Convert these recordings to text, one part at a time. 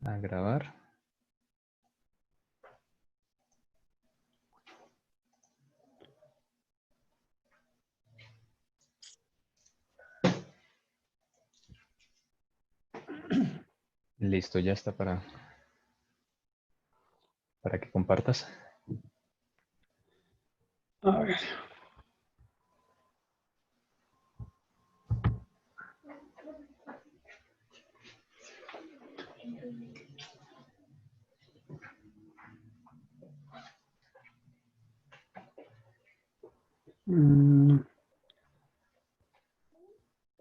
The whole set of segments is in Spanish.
a grabar. Listo, ya está para que compartas. A ver.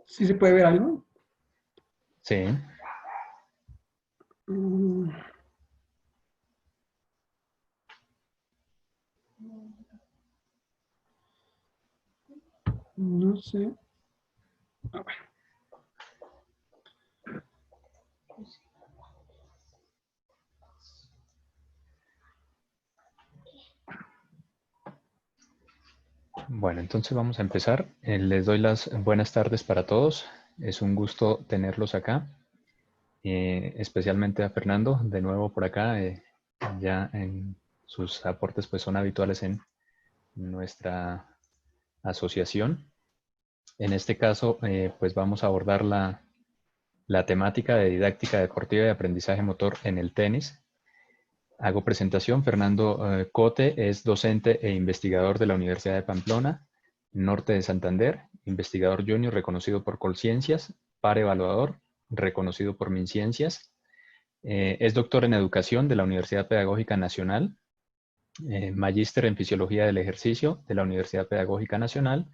¿Sí se puede ver algo? Sí. No sé. A ver. Bueno, entonces vamos a empezar. Les doy las buenas tardes para todos. Es un gusto tenerlos acá. Especialmente a Fernando, de nuevo por acá. Ya en sus aportes pues son habituales en nuestra asociación. En este caso, pues vamos a abordar la temática de didáctica deportiva y aprendizaje motor en el tenis. Hago presentación. Fernando Cote es docente e investigador de la Universidad de Pamplona, Norte de Santander, investigador junior reconocido por Colciencias, par evaluador reconocido por MinCiencias. Es doctor en educación de la Universidad Pedagógica Nacional, magíster en fisiología del ejercicio de la Universidad Pedagógica Nacional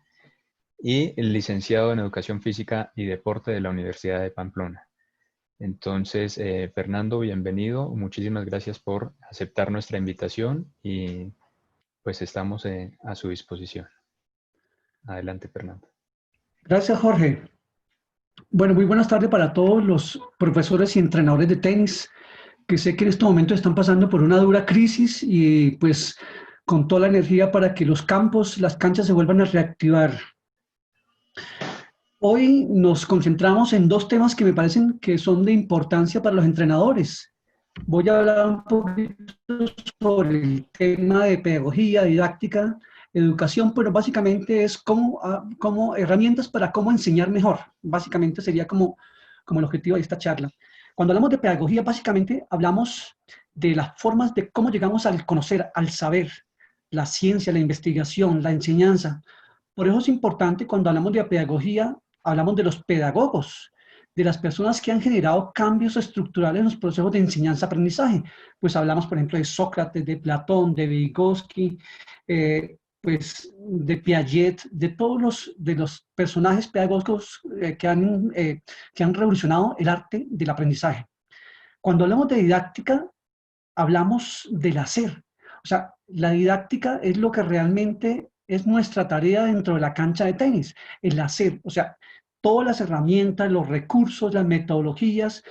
y licenciado en educación física y deporte de la Universidad de Pamplona. Entonces, Fernando, bienvenido. Muchísimas gracias por aceptar nuestra invitación y pues estamos a su disposición. Adelante, Fernando. Gracias, Jorge. Bueno, muy buenas tardes para todos los profesores y entrenadores de tenis que sé que en estos momentos están pasando por una dura crisis y pues con toda la energía para que los campos, las canchas se vuelvan a reactivar. Hoy nos concentramos en dos temas que me parecen que son de importancia para los entrenadores. Voy a hablar un poquito sobre el tema de pedagogía, didáctica, educación, pero básicamente es como herramientas para cómo enseñar mejor. Básicamente sería como el objetivo de esta charla. Cuando hablamos de pedagogía, básicamente hablamos de las formas de cómo llegamos al conocer, al saber, la ciencia, la investigación, la enseñanza. Por eso es importante cuando hablamos de pedagogía, hablamos de los pedagogos, de las personas que han generado cambios estructurales en los procesos de enseñanza-aprendizaje. Pues hablamos, por ejemplo, de Sócrates, de Platón, de Vygotsky, pues de Piaget, de los personajes pedagógicos que han revolucionado el arte del aprendizaje. Cuando hablamos de didáctica, hablamos del hacer. O sea, la didáctica es lo que realmente es nuestra tarea dentro de la cancha de tenis, el hacer. O sea, todas las herramientas, los recursos, las metodologías,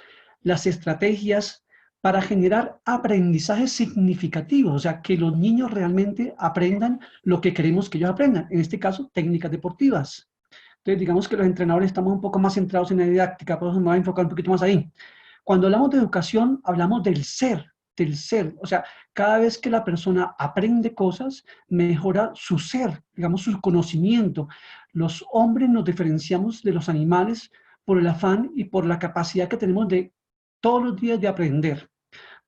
las estrategias para generar aprendizajes significativos, o sea, que los niños realmente aprendan lo que queremos que ellos aprendan, en este caso, técnicas deportivas. Entonces, digamos que los entrenadores estamos un poco más centrados en la didáctica, por eso me voy a enfocar un poquito más ahí. Cuando hablamos de educación, hablamos del ser. O sea, cada vez que la persona aprende cosas, mejora su ser, digamos, su conocimiento. Los hombres nos diferenciamos de los animales por el afán y por la capacidad que tenemos de todos los días de aprender.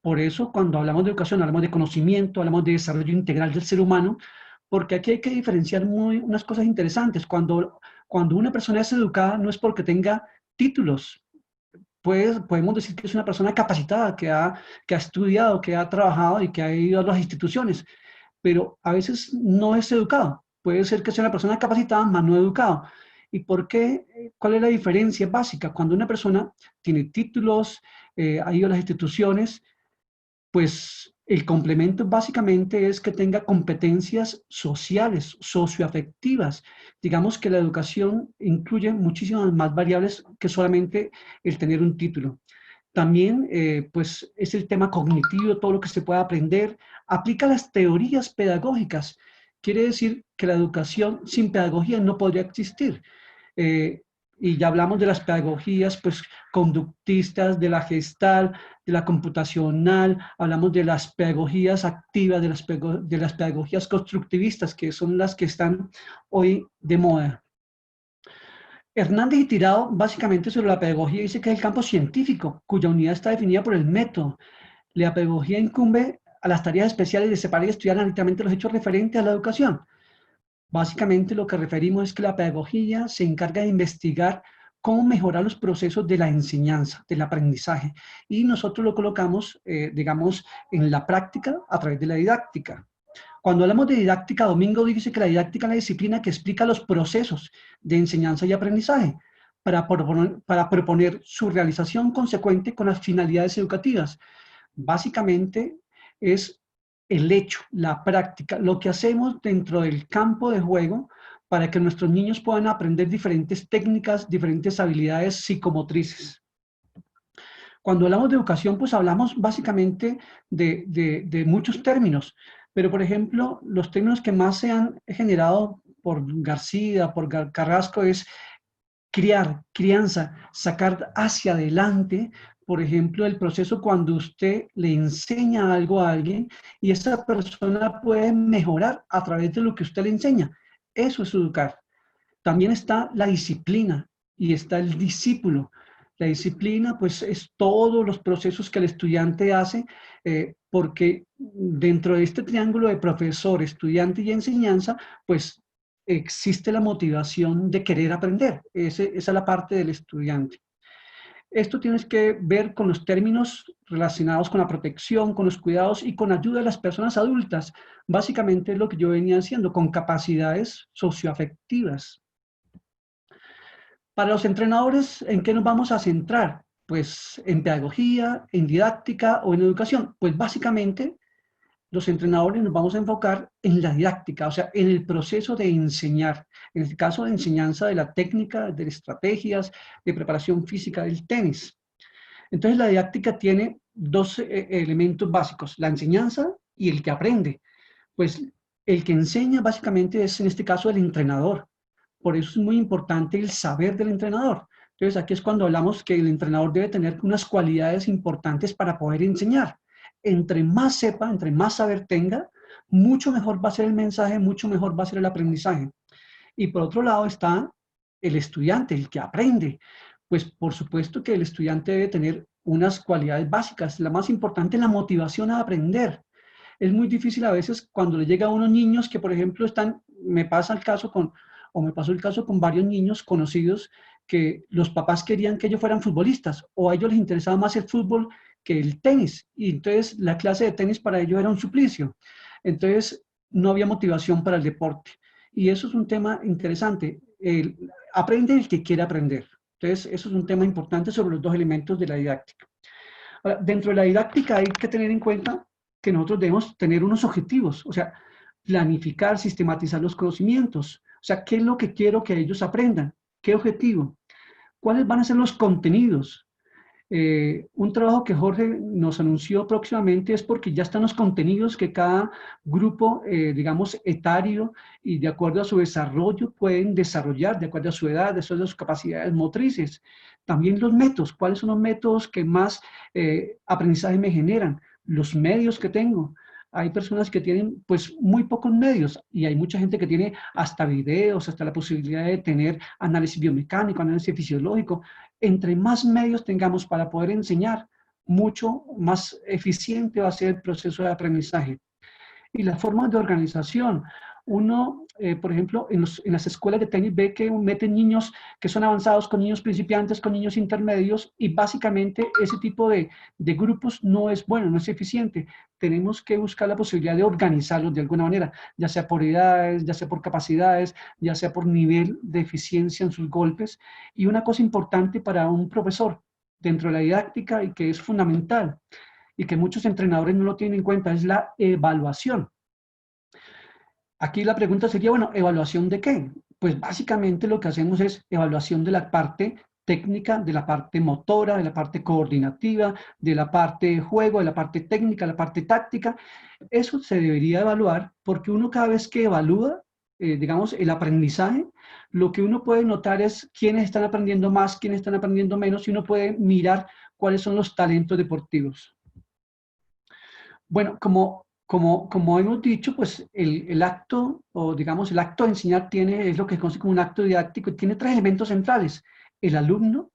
Por eso, cuando hablamos de educación, hablamos de conocimiento, hablamos de desarrollo integral del ser humano, porque aquí hay que diferenciar unas cosas interesantes. Cuando una persona es educada, no es porque tenga títulos, podemos decir que es una persona capacitada, que ha estudiado, que ha trabajado y que ha ido a las instituciones, pero a veces no es educado. Puede ser que sea una persona capacitada, más no educado. ¿Y por qué? ¿Cuál es la diferencia básica? Cuando una persona tiene títulos, ha ido a las instituciones, pues el complemento básicamente es que tenga competencias sociales, socioafectivas. Digamos que la educación incluye muchísimas más variables que solamente el tener un título. También, pues, es el tema cognitivo, todo lo que se puede aprender. Aplica las teorías pedagógicas. Quiere decir que la educación sin pedagogía no podría existir. Eh, Y ya hablamos de las pedagogías pues, conductistas, de la gestal, de la computacional, hablamos de las pedagogías activas, de las pedagogías constructivistas, que son las que están hoy de moda. Hernández y Tirado, básicamente sobre la pedagogía, dice que es el campo científico, cuya unidad está definida por el método. La pedagogía incumbe a las tareas especiales de separar y estudiar analíticamente los hechos referentes a la educación. Básicamente lo que referimos es que la pedagogía se encarga de investigar cómo mejorar los procesos de la enseñanza, del aprendizaje, y nosotros lo colocamos, digamos, en la práctica a través de la didáctica. Cuando hablamos de didáctica, Domingo dice que la didáctica es la disciplina que explica los procesos de enseñanza y aprendizaje para proponer su realización consecuente con las finalidades educativas. Básicamente es el hecho, la práctica, lo que hacemos dentro del campo de juego para que nuestros niños puedan aprender diferentes técnicas, diferentes habilidades psicomotrices. Cuando hablamos de educación, pues hablamos básicamente de muchos términos, pero por ejemplo, los términos que más se han generado por García, por Carrasco, es criar, crianza, sacar hacia adelante, por ejemplo, el proceso cuando usted le enseña algo a alguien y esa persona puede mejorar a través de lo que usted le enseña. Eso es educar. También está la disciplina y está el discípulo. La disciplina, pues, es todos los procesos que el estudiante hace, porque dentro de este triángulo de profesor, estudiante y enseñanza, pues, existe la motivación de querer aprender. Esa es la parte del estudiante. Esto tienes que ver con los términos relacionados con la protección, con los cuidados y con ayuda de las personas adultas. Básicamente es lo que yo venía haciendo, con capacidades socioafectivas. Para los entrenadores, ¿en qué nos vamos a centrar? Pues en pedagogía, en didáctica o en educación. Pues básicamente los entrenadores nos vamos a enfocar en la didáctica, o sea, en el proceso de enseñar. En el caso de enseñanza de la técnica, de estrategias, de preparación física del tenis. Entonces la didáctica tiene dos elementos básicos, la enseñanza y el que aprende. Pues el que enseña básicamente es en este caso el entrenador. Por eso es muy importante el saber del entrenador. Entonces aquí es cuando hablamos que el entrenador debe tener unas cualidades importantes para poder enseñar. Entre más sepa, entre más saber tenga, mucho mejor va a ser el mensaje, mucho mejor va a ser el aprendizaje. Y por otro lado está el estudiante, el que aprende. Pues por supuesto que el estudiante debe tener unas cualidades básicas. La más importante es la motivación a aprender. Es muy difícil a veces cuando le llega a unos niños que, por ejemplo, me pasó el caso con varios niños conocidos que los papás querían que ellos fueran futbolistas o a ellos les interesaba más el fútbol que el tenis. Y entonces la clase de tenis para ellos era un suplicio. Entonces no había motivación para el deporte. Y eso es un tema interesante. Aprende el que quiere aprender. Entonces eso es un tema importante sobre los dos elementos de la didáctica. Ahora, dentro de la didáctica hay que tener en cuenta que nosotros debemos tener unos objetivos, o sea, planificar, sistematizar los conocimientos. O sea, ¿qué es lo que quiero que ellos aprendan? ¿Qué objetivo? ¿Cuáles van a ser los contenidos? Un trabajo que Jorge nos anunció próximamente es porque ya están los contenidos que cada grupo, digamos, etario y de acuerdo a su desarrollo pueden desarrollar, de acuerdo a su edad, de acuerdo a sus capacidades motrices. También los métodos, ¿cuáles son los métodos que más aprendizaje me generan? Los medios que tengo. Hay personas que tienen pues muy pocos medios y hay mucha gente que tiene hasta videos, hasta la posibilidad de tener análisis biomecánico, análisis fisiológico. Entre más medios tengamos para poder enseñar, mucho más eficiente va a ser el proceso de aprendizaje. Y las formas de organización. Uno, por ejemplo, en las escuelas de tenis ve que meten niños que son avanzados con niños principiantes, con niños intermedios, y básicamente ese tipo de grupos no es bueno, no es eficiente. Tenemos que buscar la posibilidad de organizarlos de alguna manera, ya sea por edades, ya sea por capacidades, ya sea por nivel de eficiencia en sus golpes. Y una cosa importante para un profesor dentro de la didáctica y que es fundamental, y que muchos entrenadores no lo tienen en cuenta, es la evaluación. Aquí la pregunta sería, bueno, ¿evaluación de qué? Pues básicamente lo que hacemos es evaluación de la parte técnica, de la parte motora, de la parte coordinativa, de la parte de juego, de la parte técnica, de la parte táctica. Eso se debería evaluar porque uno cada vez que evalúa, digamos, el aprendizaje, lo que uno puede notar es quiénes están aprendiendo más, quiénes están aprendiendo menos, y uno puede mirar cuáles son los talentos deportivos. Bueno, como hemos dicho, pues el acto, o digamos, el acto de enseñar es lo que se conoce como un acto didáctico, y tiene tres elementos centrales: el alumno,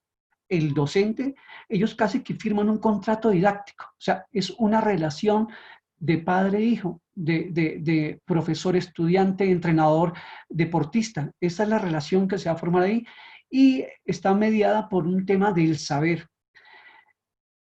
el docente. Ellos casi que firman un contrato didáctico, o sea, es una relación de padre-hijo, de profesor-estudiante, entrenador, deportista. Esa es la relación que se va a formar ahí, y está mediada por un tema del saber.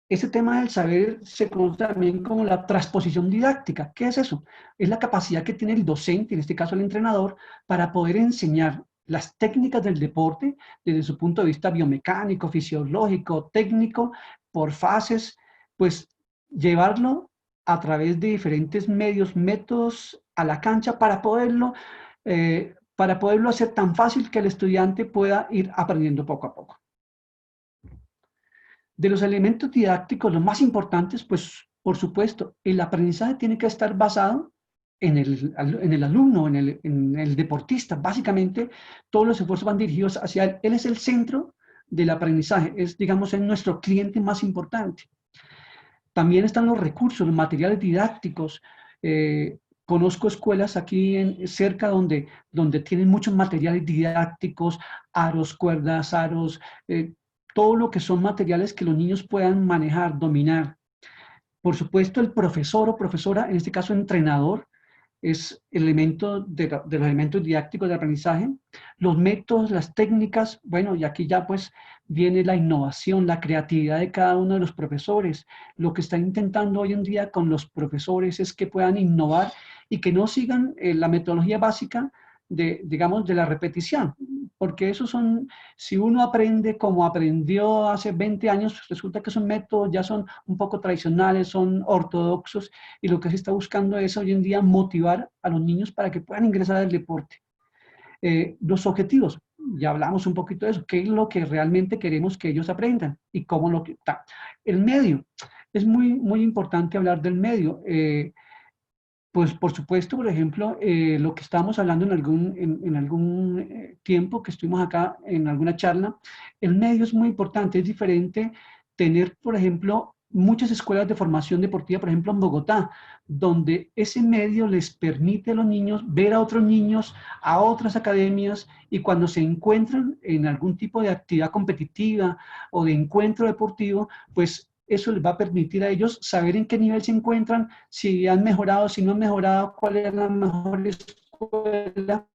Ese tema del saber se conoce también como la transposición didáctica. ¿Qué es eso? Es la capacidad que tiene el docente, en este caso el entrenador, para poder enseñar las técnicas del deporte desde su punto de vista biomecánico, fisiológico, técnico, por fases, pues llevarlo a través de diferentes medios, métodos a la cancha para poderlo hacer tan fácil que el estudiante pueda ir aprendiendo poco a poco. De los elementos didácticos, los más importantes, pues, por supuesto, el aprendizaje tiene que estar basado en el alumno, en el deportista. Básicamente, todos los esfuerzos van dirigidos hacia él. Él es el centro del aprendizaje, es, digamos, es nuestro cliente más importante. También están los recursos, los materiales didácticos. Conozco escuelas aquí cerca donde tienen muchos materiales didácticos, aros, cuerdas, aros, todo lo que son materiales que los niños puedan manejar, dominar. Por supuesto, el profesor o profesora, en este caso entrenador, es elemento de los elementos didácticos de aprendizaje. Los métodos, las técnicas, bueno, y aquí ya pues viene la innovación, la creatividad de cada uno de los profesores. Lo que están intentando hoy en día con los profesores es que puedan innovar y que no sigan la metodología básica digamos, de la repetición, porque esos son, si uno aprende como aprendió hace 20 años, resulta que esos métodos ya son un poco tradicionales, son ortodoxos, y lo que se está buscando es hoy en día motivar a los niños para que puedan ingresar al deporte. Los objetivos, ya hablamos un poquito de eso, qué es lo que realmente queremos que ellos aprendan y cómo lo que está. El medio, es muy importante hablar del medio. Pues por supuesto, por ejemplo, lo que estábamos hablando en algún tiempo que estuvimos acá en alguna charla, el medio es muy importante, es diferente tener, por ejemplo, muchas escuelas de formación deportiva, por ejemplo, en Bogotá, donde ese medio les permite a los niños ver a otros niños, a otras academias, y cuando se encuentran en algún tipo de actividad competitiva o de encuentro deportivo, pues eso les va a permitir a ellos saber en qué nivel se encuentran, si han mejorado, si no han mejorado, cuál es la mejor escuela.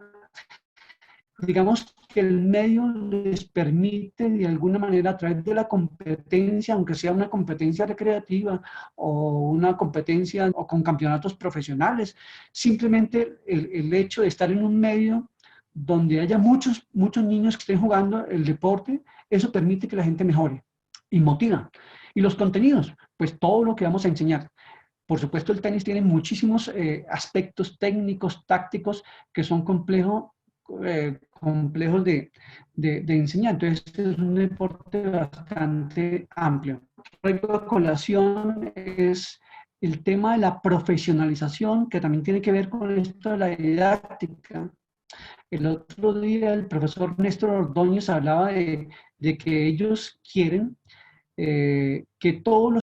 Digamos que el medio les permite de alguna manera, a través de la competencia, aunque sea una competencia recreativa o una competencia o con campeonatos profesionales, simplemente el hecho de estar en un medio donde haya muchos niños que estén jugando el deporte, eso permite que la gente mejore y motiva. Y los contenidos, pues todo lo que vamos a enseñar. Por supuesto, el tenis tiene muchísimos aspectos técnicos, tácticos, que son complejos de enseñar. Entonces, es un deporte bastante amplio. Luego, a colación es el tema de la profesionalización, que también tiene que ver con esto de la didáctica. El otro día el profesor Néstor Ordóñez hablaba de que ellos quieren que todos los...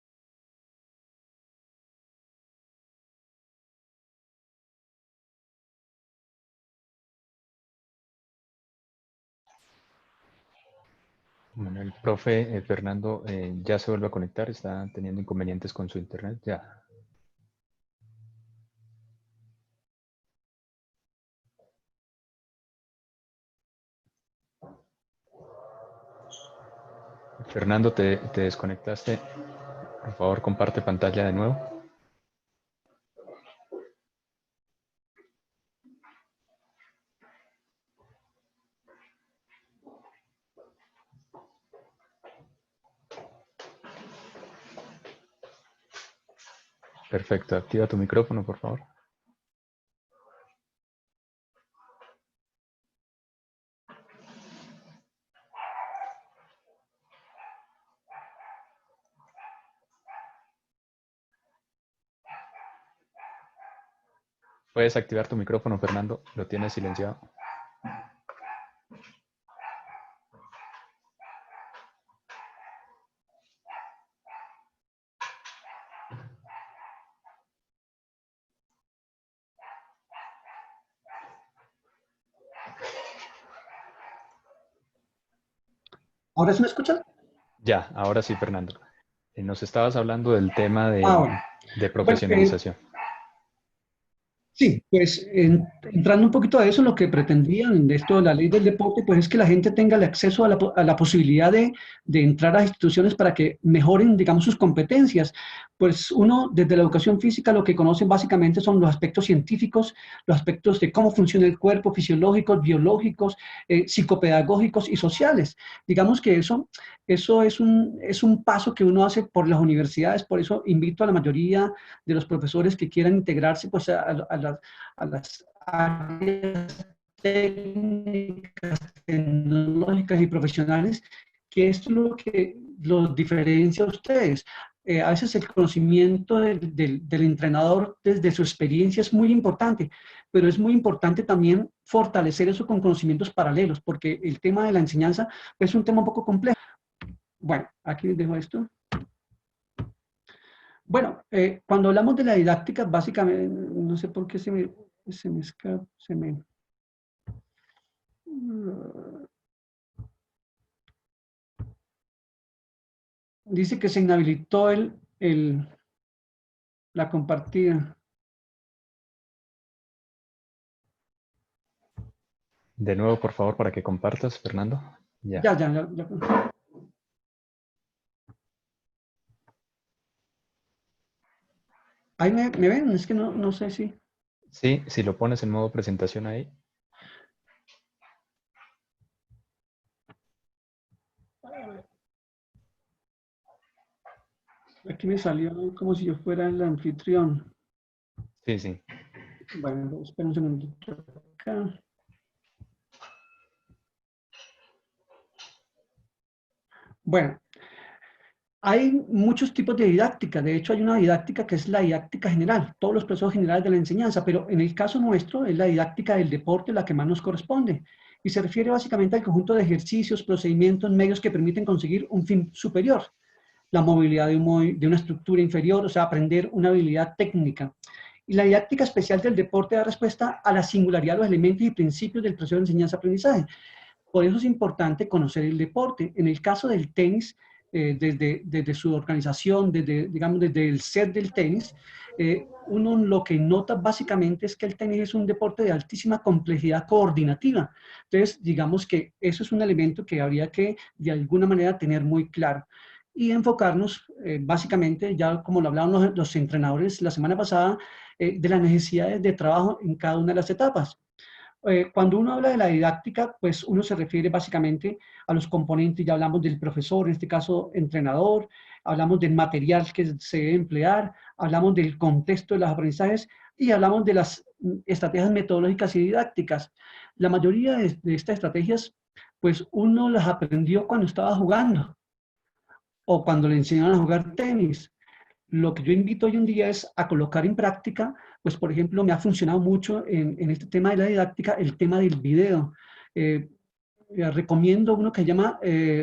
Bueno, el profe Fernando ya se vuelve a conectar, está teniendo inconvenientes con su internet. Ya. Fernando, te desconectaste. Por favor, comparte pantalla de nuevo. Perfecto, activa tu micrófono, por favor. Puedes activar tu micrófono, Fernando. Lo tienes silenciado. ¿Ahora sí me escuchan? Ya, ahora sí, Fernando. Nos estabas hablando del tema Bueno. de Bueno, profesionalización. sí, pues entrando un poquito a eso, lo que pretendían de esto de la ley del deporte, pues es que la gente tenga el acceso a a la posibilidad de entrar a instituciones para que mejoren, digamos, sus competencias. Pues uno, desde la educación física, lo que conocen básicamente son los aspectos científicos, los aspectos de cómo funciona el cuerpo, fisiológicos, biológicos, psicopedagógicos y sociales. Digamos que eso es un paso que uno hace por las universidades, por eso invito a la mayoría de los profesores que quieran integrarse pues, a las áreas técnicas, tecnológicas y profesionales, que esto es lo que los diferencia a ustedes. A veces el conocimiento del entrenador desde su experiencia es muy importante, pero es muy importante también fortalecer eso con conocimientos paralelos, porque el tema de la enseñanza es un tema un poco complejo. Bueno, aquí les dejo esto. Bueno, cuando hablamos de la didáctica, básicamente, no sé por qué se me escapa, dice que se inhabilitó la compartida. De nuevo, por favor, para que compartas, Fernando. Ya. Ya. Ahí me ven, es que no sé si. Sí, si lo pones en modo presentación ahí. Aquí me salió como si yo fuera el anfitrión. Sí, sí. Bueno, espera un segundito acá. Bueno, hay muchos tipos de didáctica. De hecho, hay una didáctica que es la didáctica general, todos los procesos generales de la enseñanza, pero en el caso nuestro es la didáctica del deporte la que más nos corresponde. Y se refiere básicamente al conjunto de ejercicios, procedimientos, medios que permiten conseguir un fin superior. La movilidad de una estructura inferior, o sea, aprender una habilidad técnica. Y la didáctica especial del deporte da respuesta a la singularidad de los elementos y principios del proceso de enseñanza-aprendizaje. Por eso es importante conocer el deporte. En el caso del tenis, desde su organización, digamos, desde el set del tenis, uno lo que nota básicamente es que el tenis es un deporte de altísima complejidad coordinativa. Entonces, digamos que eso es un elemento que habría que, de alguna manera, tener muy claro. Y enfocarnos, básicamente, ya como lo hablaban los entrenadores la semana pasada, de las necesidades de trabajo en cada una de las etapas. Cuando uno habla de la didáctica, pues uno se refiere básicamente a los componentes, ya hablamos del profesor, en este caso entrenador, hablamos del material que se debe emplear, hablamos del contexto de los aprendizajes y hablamos de las estrategias metodológicas y didácticas. La mayoría de estas estrategias, pues uno las aprendió cuando estaba jugando o cuando le enseñaron a jugar tenis. Lo que yo invito hoy en día es a colocar en práctica, pues por ejemplo, me ha funcionado mucho en este tema de la didáctica, el tema del video. Eh, Recomiendo uno que se llama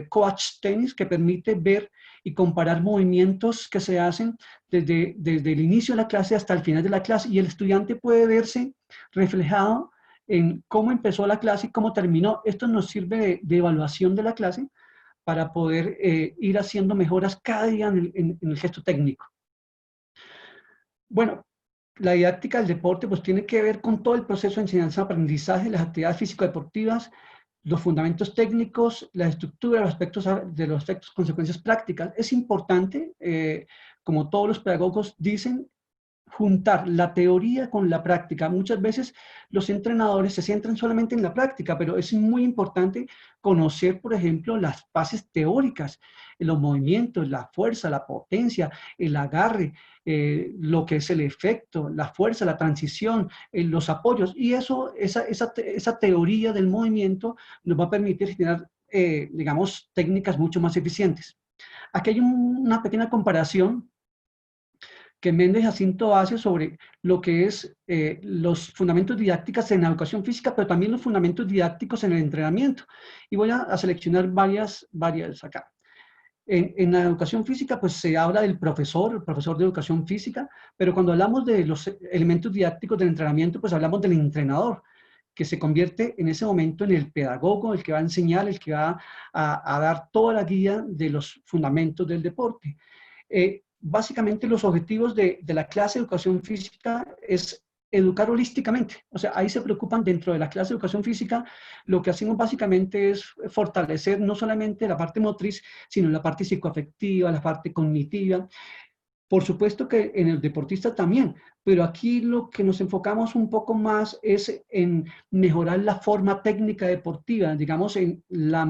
Coach Tennis, que permite ver y comparar movimientos que se hacen desde el inicio de la clase hasta el final de la clase, y el estudiante puede verse reflejado en cómo empezó la clase y cómo terminó. Esto nos sirve de evaluación de la clase para poder ir haciendo mejoras cada día en el gesto técnico. Bueno, la didáctica del deporte pues tiene que ver con todo el proceso de enseñanza-aprendizaje, las actividades físico-deportivas, los fundamentos técnicos, la estructura, de los aspectos, consecuencias prácticas. Es importante, como todos los pedagogos dicen, juntar la teoría con la práctica. Muchas veces los entrenadores se centran solamente en la práctica, pero es muy importante conocer, por ejemplo, las bases teóricas, los movimientos, la fuerza, la potencia, el agarre, lo que es el efecto, la fuerza, la transición, los apoyos. Y esa teoría del movimiento nos va a permitir generar, digamos, técnicas mucho más eficientes. Aquí hay una pequeña comparación que Méndez Jacinto hace sobre lo que es los fundamentos didácticos en la educación física, pero también los fundamentos didácticos en el entrenamiento. Y voy a seleccionar varias acá. En la educación física, pues se habla del profesor, el profesor de educación física, pero cuando hablamos de los elementos didácticos del entrenamiento, pues hablamos del entrenador, que se convierte en ese momento en el pedagogo, el que va a enseñar, el que va a dar toda la guía de los fundamentos del deporte. Básicamente los objetivos de la clase de educación física es educar holísticamente. O sea, ahí se preocupan dentro de la clase de educación física. Lo que hacemos básicamente es fortalecer no solamente la parte motriz, sino la parte psicoafectiva, la parte cognitiva. Por supuesto que en el deportista también, pero aquí lo que nos enfocamos un poco más es en mejorar la forma técnica deportiva, digamos, en la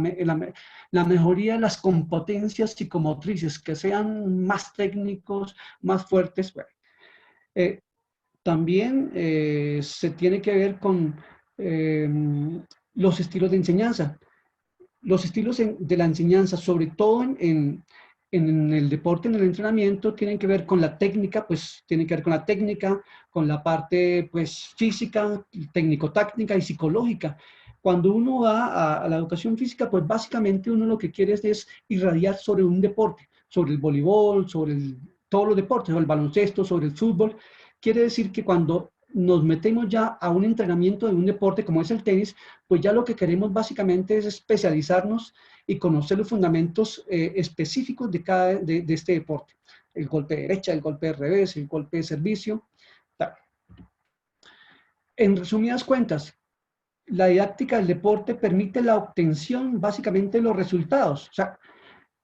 mejoría de las competencias psicomotrices, que sean más técnicos, más fuertes. Bueno, también se tiene que ver con los estilos de enseñanza. Los estilos de la enseñanza, sobre todo en el deporte, en el entrenamiento, tienen que ver con la técnica, pues tienen que ver con la técnica, con la parte pues física, técnico-táctica y psicológica. Cuando uno va a la educación física, pues básicamente uno lo que quiere es irradiar sobre un deporte, sobre el voleibol, sobre todos los deportes, sobre el baloncesto, sobre el fútbol. Quiere decir que cuando nos metemos ya a un entrenamiento de un deporte como es el tenis, pues ya lo que queremos básicamente es especializarnos y conocer los fundamentos específicos de este deporte. El golpe de derecha, el golpe de revés, el golpe de servicio. Tal. En resumidas cuentas, la didáctica del deporte permite la obtención básicamente de los resultados. O sea,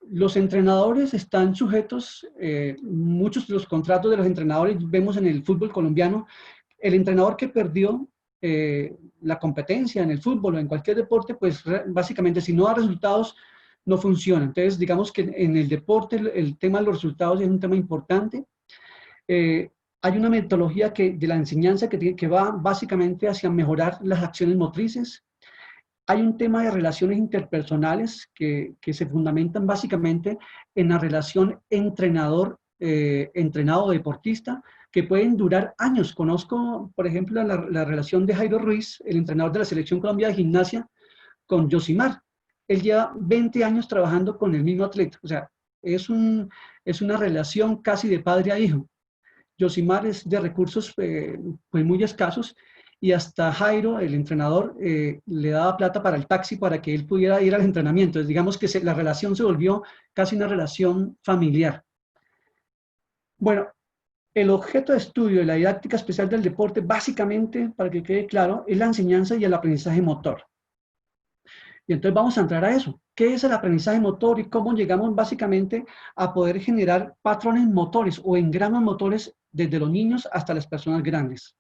los entrenadores están sujetos, muchos de los contratos de los entrenadores vemos en el fútbol colombiano, el entrenador que perdió la competencia en el fútbol o en cualquier deporte, pues básicamente si no da resultados, no funciona. Entonces, digamos que en el deporte el tema de los resultados es un tema importante. Hay una metodología de la enseñanza que va básicamente hacia mejorar las acciones motrices. Hay un tema de relaciones interpersonales que se fundamentan básicamente en la relación entrenador-deportista, que pueden durar años. Conozco, por ejemplo, la relación de Jairo Ruiz, el entrenador de la Selección Colombia de Gimnasia, con Yosimar. Él lleva 20 años trabajando con el mismo atleta. O sea, es una relación casi de padre a hijo. Yosimar es de recursos pues muy escasos y hasta Jairo, el entrenador, le daba plata para el taxi para que él pudiera ir al entrenamiento. Entonces, digamos que la relación se volvió casi una relación familiar. Bueno, el objeto de estudio de la didáctica especial del deporte, básicamente, para que quede claro, es la enseñanza y el aprendizaje motor. Y entonces vamos a entrar a eso. ¿Qué es el aprendizaje motor y cómo llegamos básicamente a poder generar patrones motores o engramas motores desde los niños hasta las personas grandes?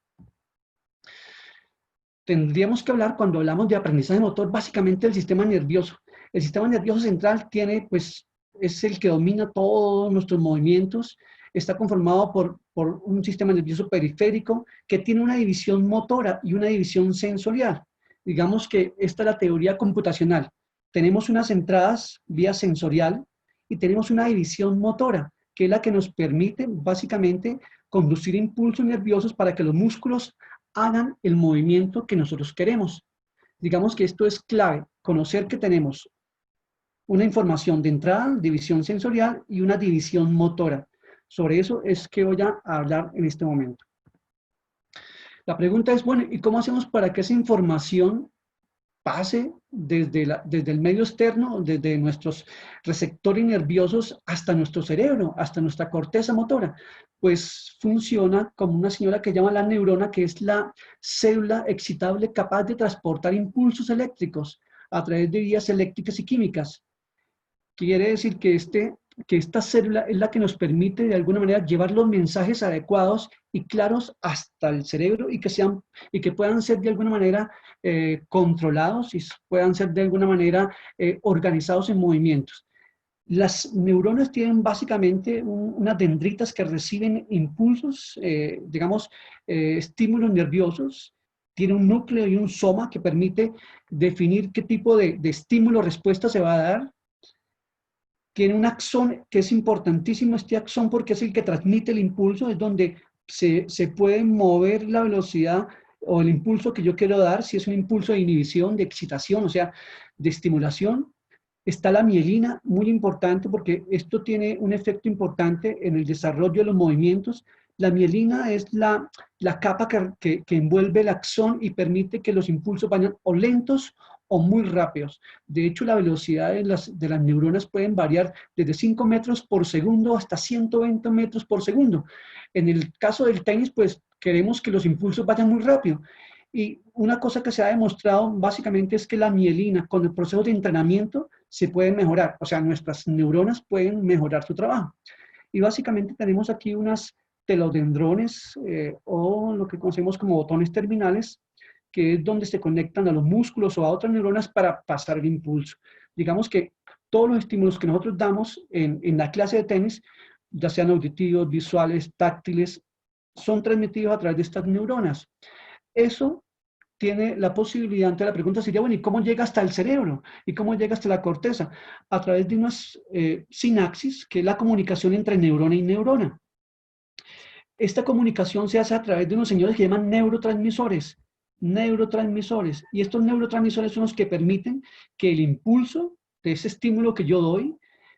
Tendríamos que hablar, cuando hablamos de aprendizaje motor, básicamente del sistema nervioso. El sistema nervioso central pues, es el que domina todos nuestros movimientos. Está conformado por un sistema nervioso periférico que tiene una división motora y una división sensorial. Digamos que esta es la teoría computacional. Tenemos unas entradas vía sensorial y tenemos una división motora, que es la que nos permite básicamente conducir impulsos nerviosos para que los músculos hagan el movimiento que nosotros queremos. Digamos que esto es clave, conocer que tenemos una información de entrada, división sensorial y una división motora. Sobre eso es que voy a hablar en este momento. La pregunta es, bueno, ¿y cómo hacemos para que esa información pase desde el medio externo, desde nuestros receptores nerviosos hasta nuestro cerebro, hasta nuestra corteza motora? Pues funciona como una señora que llama la neurona, que es la célula excitable capaz de transportar impulsos eléctricos a través de vías eléctricas y químicas. Quiere decir que esta célula es la que nos permite de alguna manera llevar los mensajes adecuados y claros hasta el cerebro y que puedan ser de alguna manera controlados y puedan ser de alguna manera organizados en movimientos. Las neuronas tienen básicamente unas dendritas que reciben impulsos, estímulos nerviosos. Tiene un núcleo y un soma que permite definir qué tipo de estímulo-respuesta se va a dar. tiene un axón que es importantísimo, este axón, porque es el que transmite el impulso, es donde se puede mover la velocidad o el impulso que yo quiero dar, si es un impulso de inhibición, de excitación, o sea, de estimulación. Está la mielina, muy importante porque esto tiene un efecto importante en el desarrollo de los movimientos. La mielina es la capa que envuelve el axón y permite que los impulsos vayan o lentos o muy rápidos. De hecho, la velocidad de las neuronas pueden variar desde 5 metros por segundo hasta 120 metros por segundo. En el caso del tenis, pues queremos que los impulsos vayan muy rápido. Y una cosa que se ha demostrado básicamente es que la mielina con el proceso de entrenamiento se puede mejorar, o sea, nuestras neuronas pueden mejorar su trabajo. Y básicamente tenemos aquí unas telodendrones o lo que conocemos como botones terminales, que es donde se conectan a los músculos o a otras neuronas para pasar el impulso. Digamos que todos los estímulos que nosotros damos en la clase de tenis, ya sean auditivos, visuales, táctiles, son transmitidos a través de estas neuronas. Eso tiene la posibilidad, entonces la pregunta sería, bueno, ¿y cómo llega hasta el cerebro? ¿Y cómo llega hasta la corteza? A través de unas sinapsis, que es la comunicación entre neurona y neurona. Esta comunicación se hace a través de unos señores que llaman neurotransmisores. Neurotransmisores. Y estos neurotransmisores son los que permiten que el impulso de ese estímulo que yo doy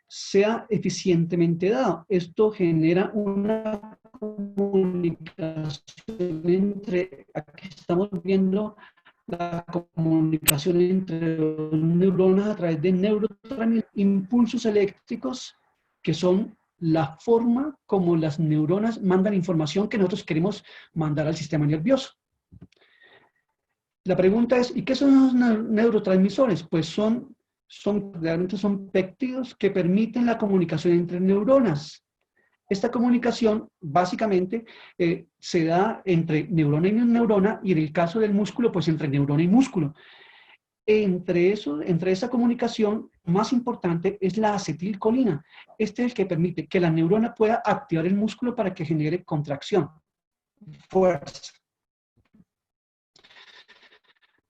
sea eficientemente dado. Esto genera una comunicación entre, aquí estamos viendo la comunicación entre neuronas a través de neurotransmisores, impulsos eléctricos que son la forma como las neuronas mandan información que nosotros queremos mandar al sistema nervioso. La pregunta es, ¿y qué son los neurotransmisores? Pues realmente son péptidos que permiten la comunicación entre neuronas. Esta comunicación básicamente se da entre neurona y neurona y en el caso del músculo, pues entre neurona y músculo. Entre esa comunicación, más importante es la acetilcolina. Este es el que permite que la neurona pueda activar el músculo para que genere contracción, fuerza.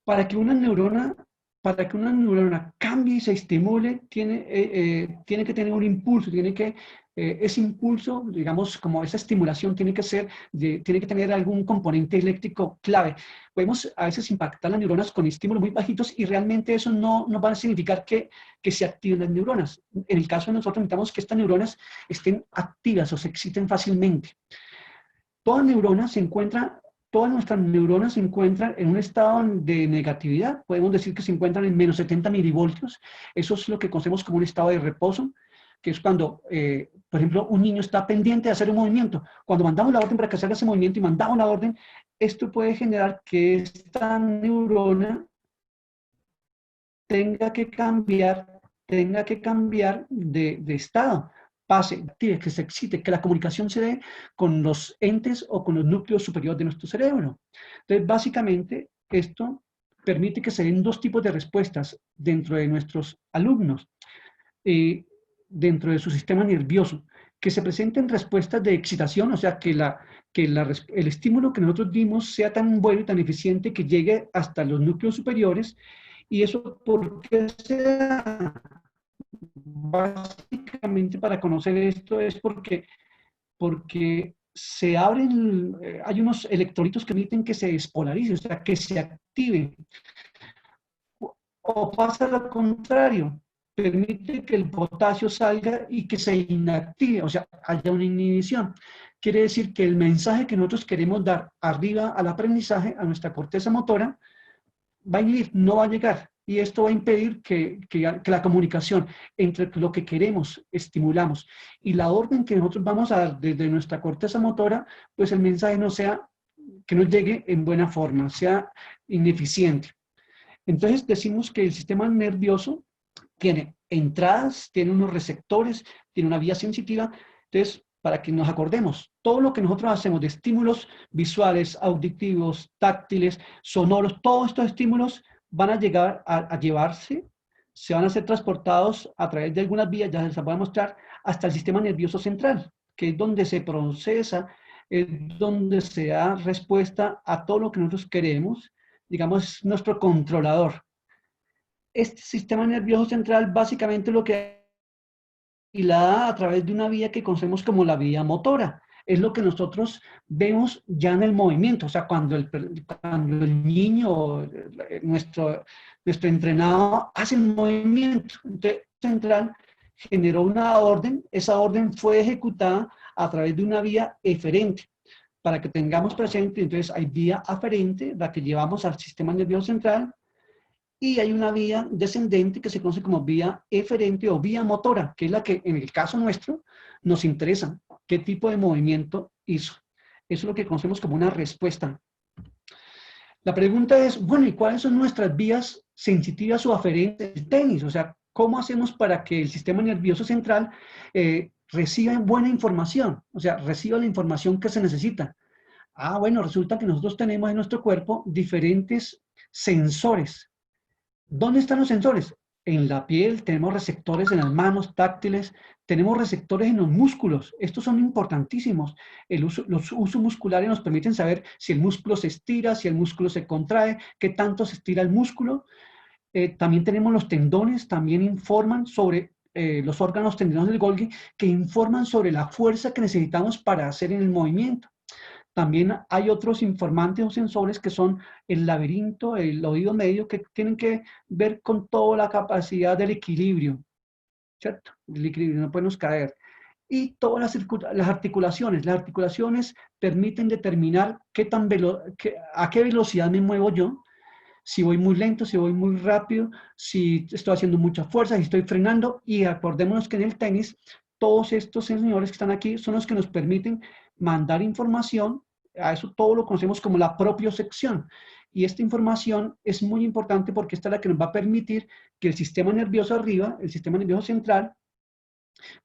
Para que una neurona, cambie y se estimule, tiene que tener un impulso, ese impulso, digamos, como esa estimulación tiene que tener algún componente eléctrico clave. Podemos a veces impactar las neuronas con estímulos muy bajitos y realmente eso no va a significar que se activen las neuronas. En el caso de nosotros necesitamos que estas neuronas estén activas o se exciten fácilmente. Todas nuestras neuronas se encuentran en un estado de negatividad. Podemos decir que se encuentran en menos 70 milivoltios. Eso es lo que conocemos como un estado de reposo, que es cuando, por ejemplo, un niño está pendiente de hacer un movimiento. Cuando mandamos la orden para que se haga ese movimiento y mandamos la orden, esto puede generar que esta neurona tenga que cambiar de estado. Pase, que se excite, que la comunicación se dé con los entes o con los núcleos superiores de nuestro cerebro. Entonces, básicamente, esto permite que se den dos tipos de respuestas dentro de nuestros alumnos, dentro de su sistema nervioso, que se presenten respuestas de excitación, o sea, que el estímulo que nosotros dimos sea tan bueno y tan eficiente que llegue hasta los núcleos superiores. ¿Y eso por qué se da? Básicamente para conocer esto es porque se abren, hay unos electrolitos que permiten que se despolarice, o sea, que se active. O pasa lo contrario, permite que el potasio salga y que se inactive, o sea, haya una inhibición. Quiere decir que el mensaje que nosotros queremos dar arriba al aprendizaje, a nuestra corteza motora, va a inhibir, no va a llegar. Y esto va a impedir que la comunicación entre lo que queremos, estimulamos, y la orden que nosotros vamos a dar desde nuestra corteza motora, pues el mensaje que no llegue en buena forma, sea ineficiente. Entonces decimos que el sistema nervioso tiene entradas, tiene unos receptores, tiene una vía sensitiva. Entonces, para que nos acordemos, todo lo que nosotros hacemos de estímulos visuales, auditivos, táctiles, sonoros, todos estos estímulos van a llegar a llevarse, se van a ser transportados a través de algunas vías, ya se las voy a mostrar, hasta el sistema nervioso central, que es donde se procesa, es donde se da respuesta a todo lo que nosotros queremos, digamos, nuestro controlador. Este sistema nervioso central básicamente lo que y la da a través de una vía que conocemos como la vía motora. Es lo que nosotros vemos ya en el movimiento, o sea, cuando el niño, nuestro entrenado hace el movimiento. Entonces, central generó una orden, esa orden fue ejecutada a través de una vía eferente. Para que tengamos presente, entonces hay vía aferente, la que llevamos al sistema nervioso central, y hay una vía descendente que se conoce como vía eferente o vía motora, que es la que en el caso nuestro nos interesa, qué tipo de movimiento hizo. Eso es lo que conocemos como una respuesta. La pregunta es, bueno, ¿y cuáles son nuestras vías sensitivas o aferentes del tenis? O sea, ¿cómo hacemos para que el sistema nervioso central reciba buena información? O sea, reciba la información que se necesita. Ah, bueno, resulta que nosotros tenemos en nuestro cuerpo diferentes sensores. ¿Dónde están los sensores? En la piel, tenemos receptores en las manos táctiles, tenemos receptores en los músculos. Estos son importantísimos. Los usos musculares nos permiten saber si el músculo se estira, si el músculo se contrae, qué tanto se estira el músculo. También tenemos los tendones, también informan sobre los órganos tendinosos del Golgi, que informan sobre la fuerza que necesitamos para hacer en el movimiento. También hay otros informantes o sensores que son el laberinto, el oído medio, que tienen que ver con toda la capacidad del equilibrio, ¿cierto? El equilibrio, no podemos caer. Y todas las articulaciones. Las articulaciones permiten determinar a qué velocidad me muevo yo, si voy muy lento, si voy muy rápido, si estoy haciendo mucha fuerza, si estoy frenando. Y acordémonos que en el tenis, todos estos señores que están aquí son los que nos permiten mandar información. A eso todo lo conocemos como la propiocepción. Y esta información es muy importante porque esta es la que nos va a permitir que el sistema nervioso arriba, el sistema nervioso central,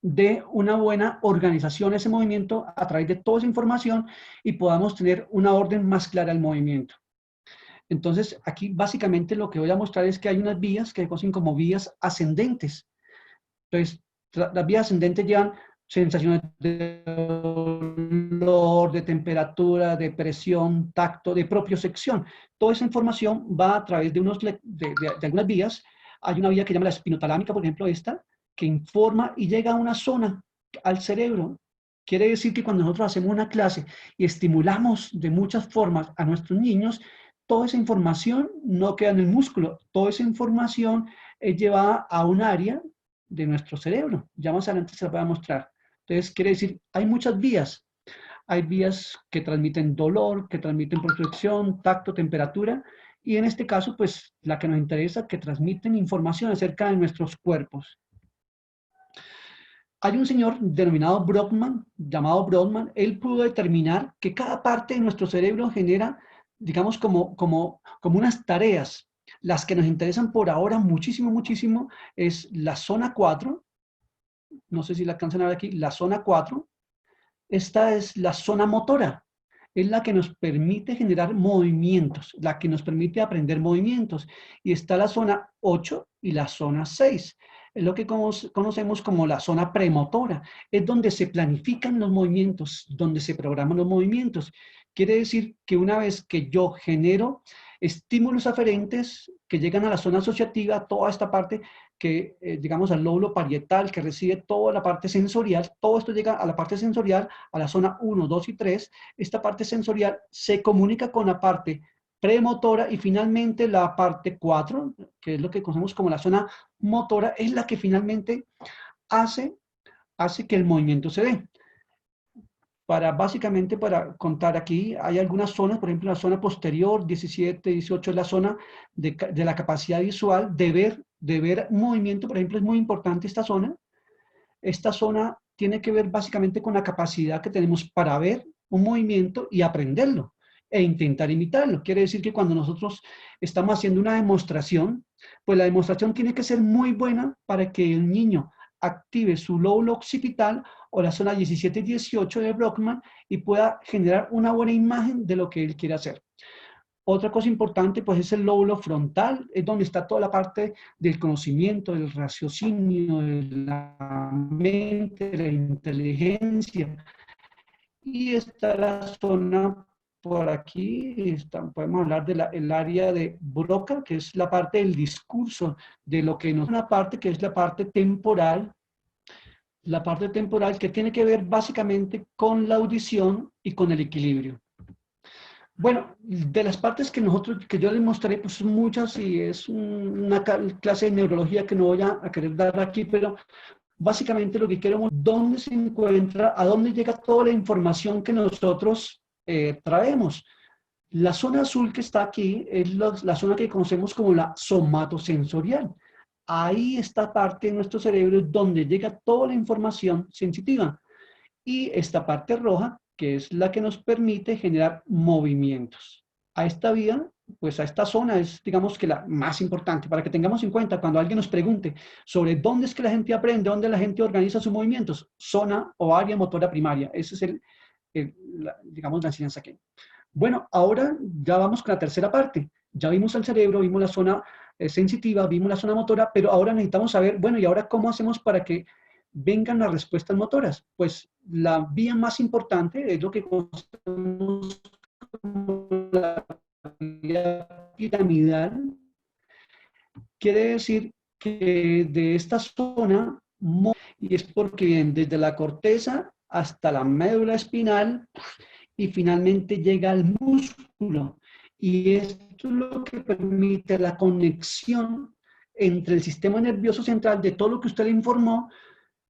dé una buena organización a ese movimiento a través de toda esa información y podamos tener una orden más clara al movimiento. Entonces, aquí básicamente lo que voy a mostrar es que hay unas vías que se conocen como vías ascendentes. Entonces, las vías ascendentes llevan sensaciones de dolor, de temperatura, de presión, tacto, de propiocepción. Toda esa información va a través de algunas vías. Hay una vía que se llama la espinotalámica, por ejemplo, esta, que informa y llega a una zona, al cerebro. Quiere decir que cuando nosotros hacemos una clase y estimulamos de muchas formas a nuestros niños, toda esa información no queda en el músculo, toda esa información es llevada a un área de nuestro cerebro. Ya más adelante se la voy a mostrar. Entonces, quiere decir, hay muchas vías. Hay vías que transmiten dolor, que transmiten propiocepción, tacto, temperatura, y en este caso, pues, la que nos interesa, que transmiten información acerca de nuestros cuerpos. Hay un señor denominado Brodmann, llamado Brodmann. Él pudo determinar que cada parte de nuestro cerebro genera, digamos, como unas tareas. Las que nos interesan por ahora muchísimo, muchísimo es la zona 4. No sé si la alcanzan a ver aquí, la zona 4. Esta es la zona motora. Es la que nos permite generar movimientos, la que nos permite aprender movimientos. Y está la zona 8 y la zona 6. Es lo que conocemos como la zona premotora. Es donde se planifican los movimientos, donde se programan los movimientos. Quiere decir que una vez que yo genero estímulos aferentes que llegan a la zona asociativa, toda esta parte que, digamos, al lóbulo parietal, que recibe toda la parte sensorial, todo esto llega a la parte sensorial, a la zona 1, 2 y 3. Esta parte sensorial se comunica con la parte premotora y finalmente la parte 4, que es lo que conocemos como la zona motora, es la que finalmente hace que el movimiento se dé. Básicamente para contar aquí, hay algunas zonas, por ejemplo, la zona posterior, 17, 18, es la zona de la capacidad visual, de ver movimiento, por ejemplo, es muy importante esta zona. Esta zona tiene que ver básicamente con la capacidad que tenemos para ver un movimiento y aprenderlo e intentar imitarlo. Quiere decir que cuando nosotros estamos haciendo una demostración, pues la demostración tiene que ser muy buena para que el niño active su lóbulo occipital o la zona 17 y 18 de Brodmann y pueda generar una buena imagen de lo que él quiere hacer. Otra cosa importante, pues, es el lóbulo frontal, es donde está toda la parte del conocimiento, del raciocinio, de la mente, de la inteligencia. Y está la zona por aquí, podemos hablar del área de Broca, que es la parte del discurso, de lo que nos... Una parte que es la parte temporal, la parte temporal, que tiene que ver básicamente con la audición y con el equilibrio. Bueno, de las partes que yo les mostré, pues son muchas y es una clase de neurología que no voy a querer dar aquí, pero básicamente lo que quiero mostrar, dónde se encuentra, a dónde llega toda la información que nosotros traemos. La zona azul que está aquí es la zona que conocemos como la somatosensorial. Ahí está parte de nuestro cerebro donde llega toda la información sensitiva. Y esta parte roja, que es la que nos permite generar movimientos. A esta vía, pues a esta zona es, digamos que la más importante, para que tengamos en cuenta cuando alguien nos pregunte sobre dónde es que la gente aprende, dónde la gente organiza sus movimientos, zona o área motora primaria. Esa es digamos, la enseñanza aquí. Bueno, ahora ya vamos con la tercera parte. Ya vimos el cerebro, vimos la zona sensitiva, vimos la zona motora, pero ahora necesitamos saber, bueno, ¿y ahora cómo hacemos para que vengan las respuestas motoras? Pues la vía más importante es lo que conocemos como la vía piramidal. Quiere decir que de esta zona, y es porque viene desde la corteza hasta la médula espinal y finalmente llega al músculo. Y esto es lo que permite la conexión entre el sistema nervioso central de todo lo que usted le informó,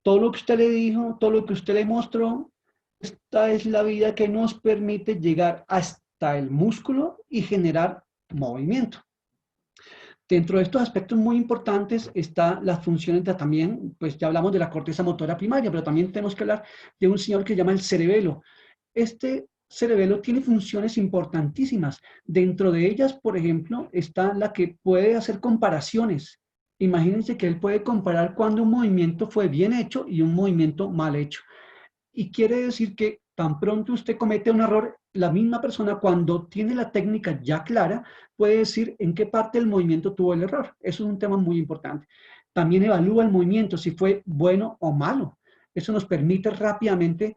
todo lo que usted le dijo, todo lo que usted le mostró. Esta es la vía que nos permite llegar hasta el músculo y generar movimiento. Dentro de estos aspectos muy importantes está las funciones también, pues ya hablamos de la corteza motora primaria, pero también tenemos que hablar de un señor que se llama el cerebelo. Este cerebelo tiene funciones importantísimas. Dentro de ellas, por ejemplo, está la que puede hacer comparaciones. Imagínense que él puede comparar cuando un movimiento fue bien hecho y un movimiento mal hecho. Y quiere decir que tan pronto usted comete un error, la misma persona cuando tiene la técnica ya clara puede decir en qué parte del movimiento tuvo el error. Eso es un tema muy importante. También evalúa el movimiento, si fue bueno o malo. Eso nos permite rápidamente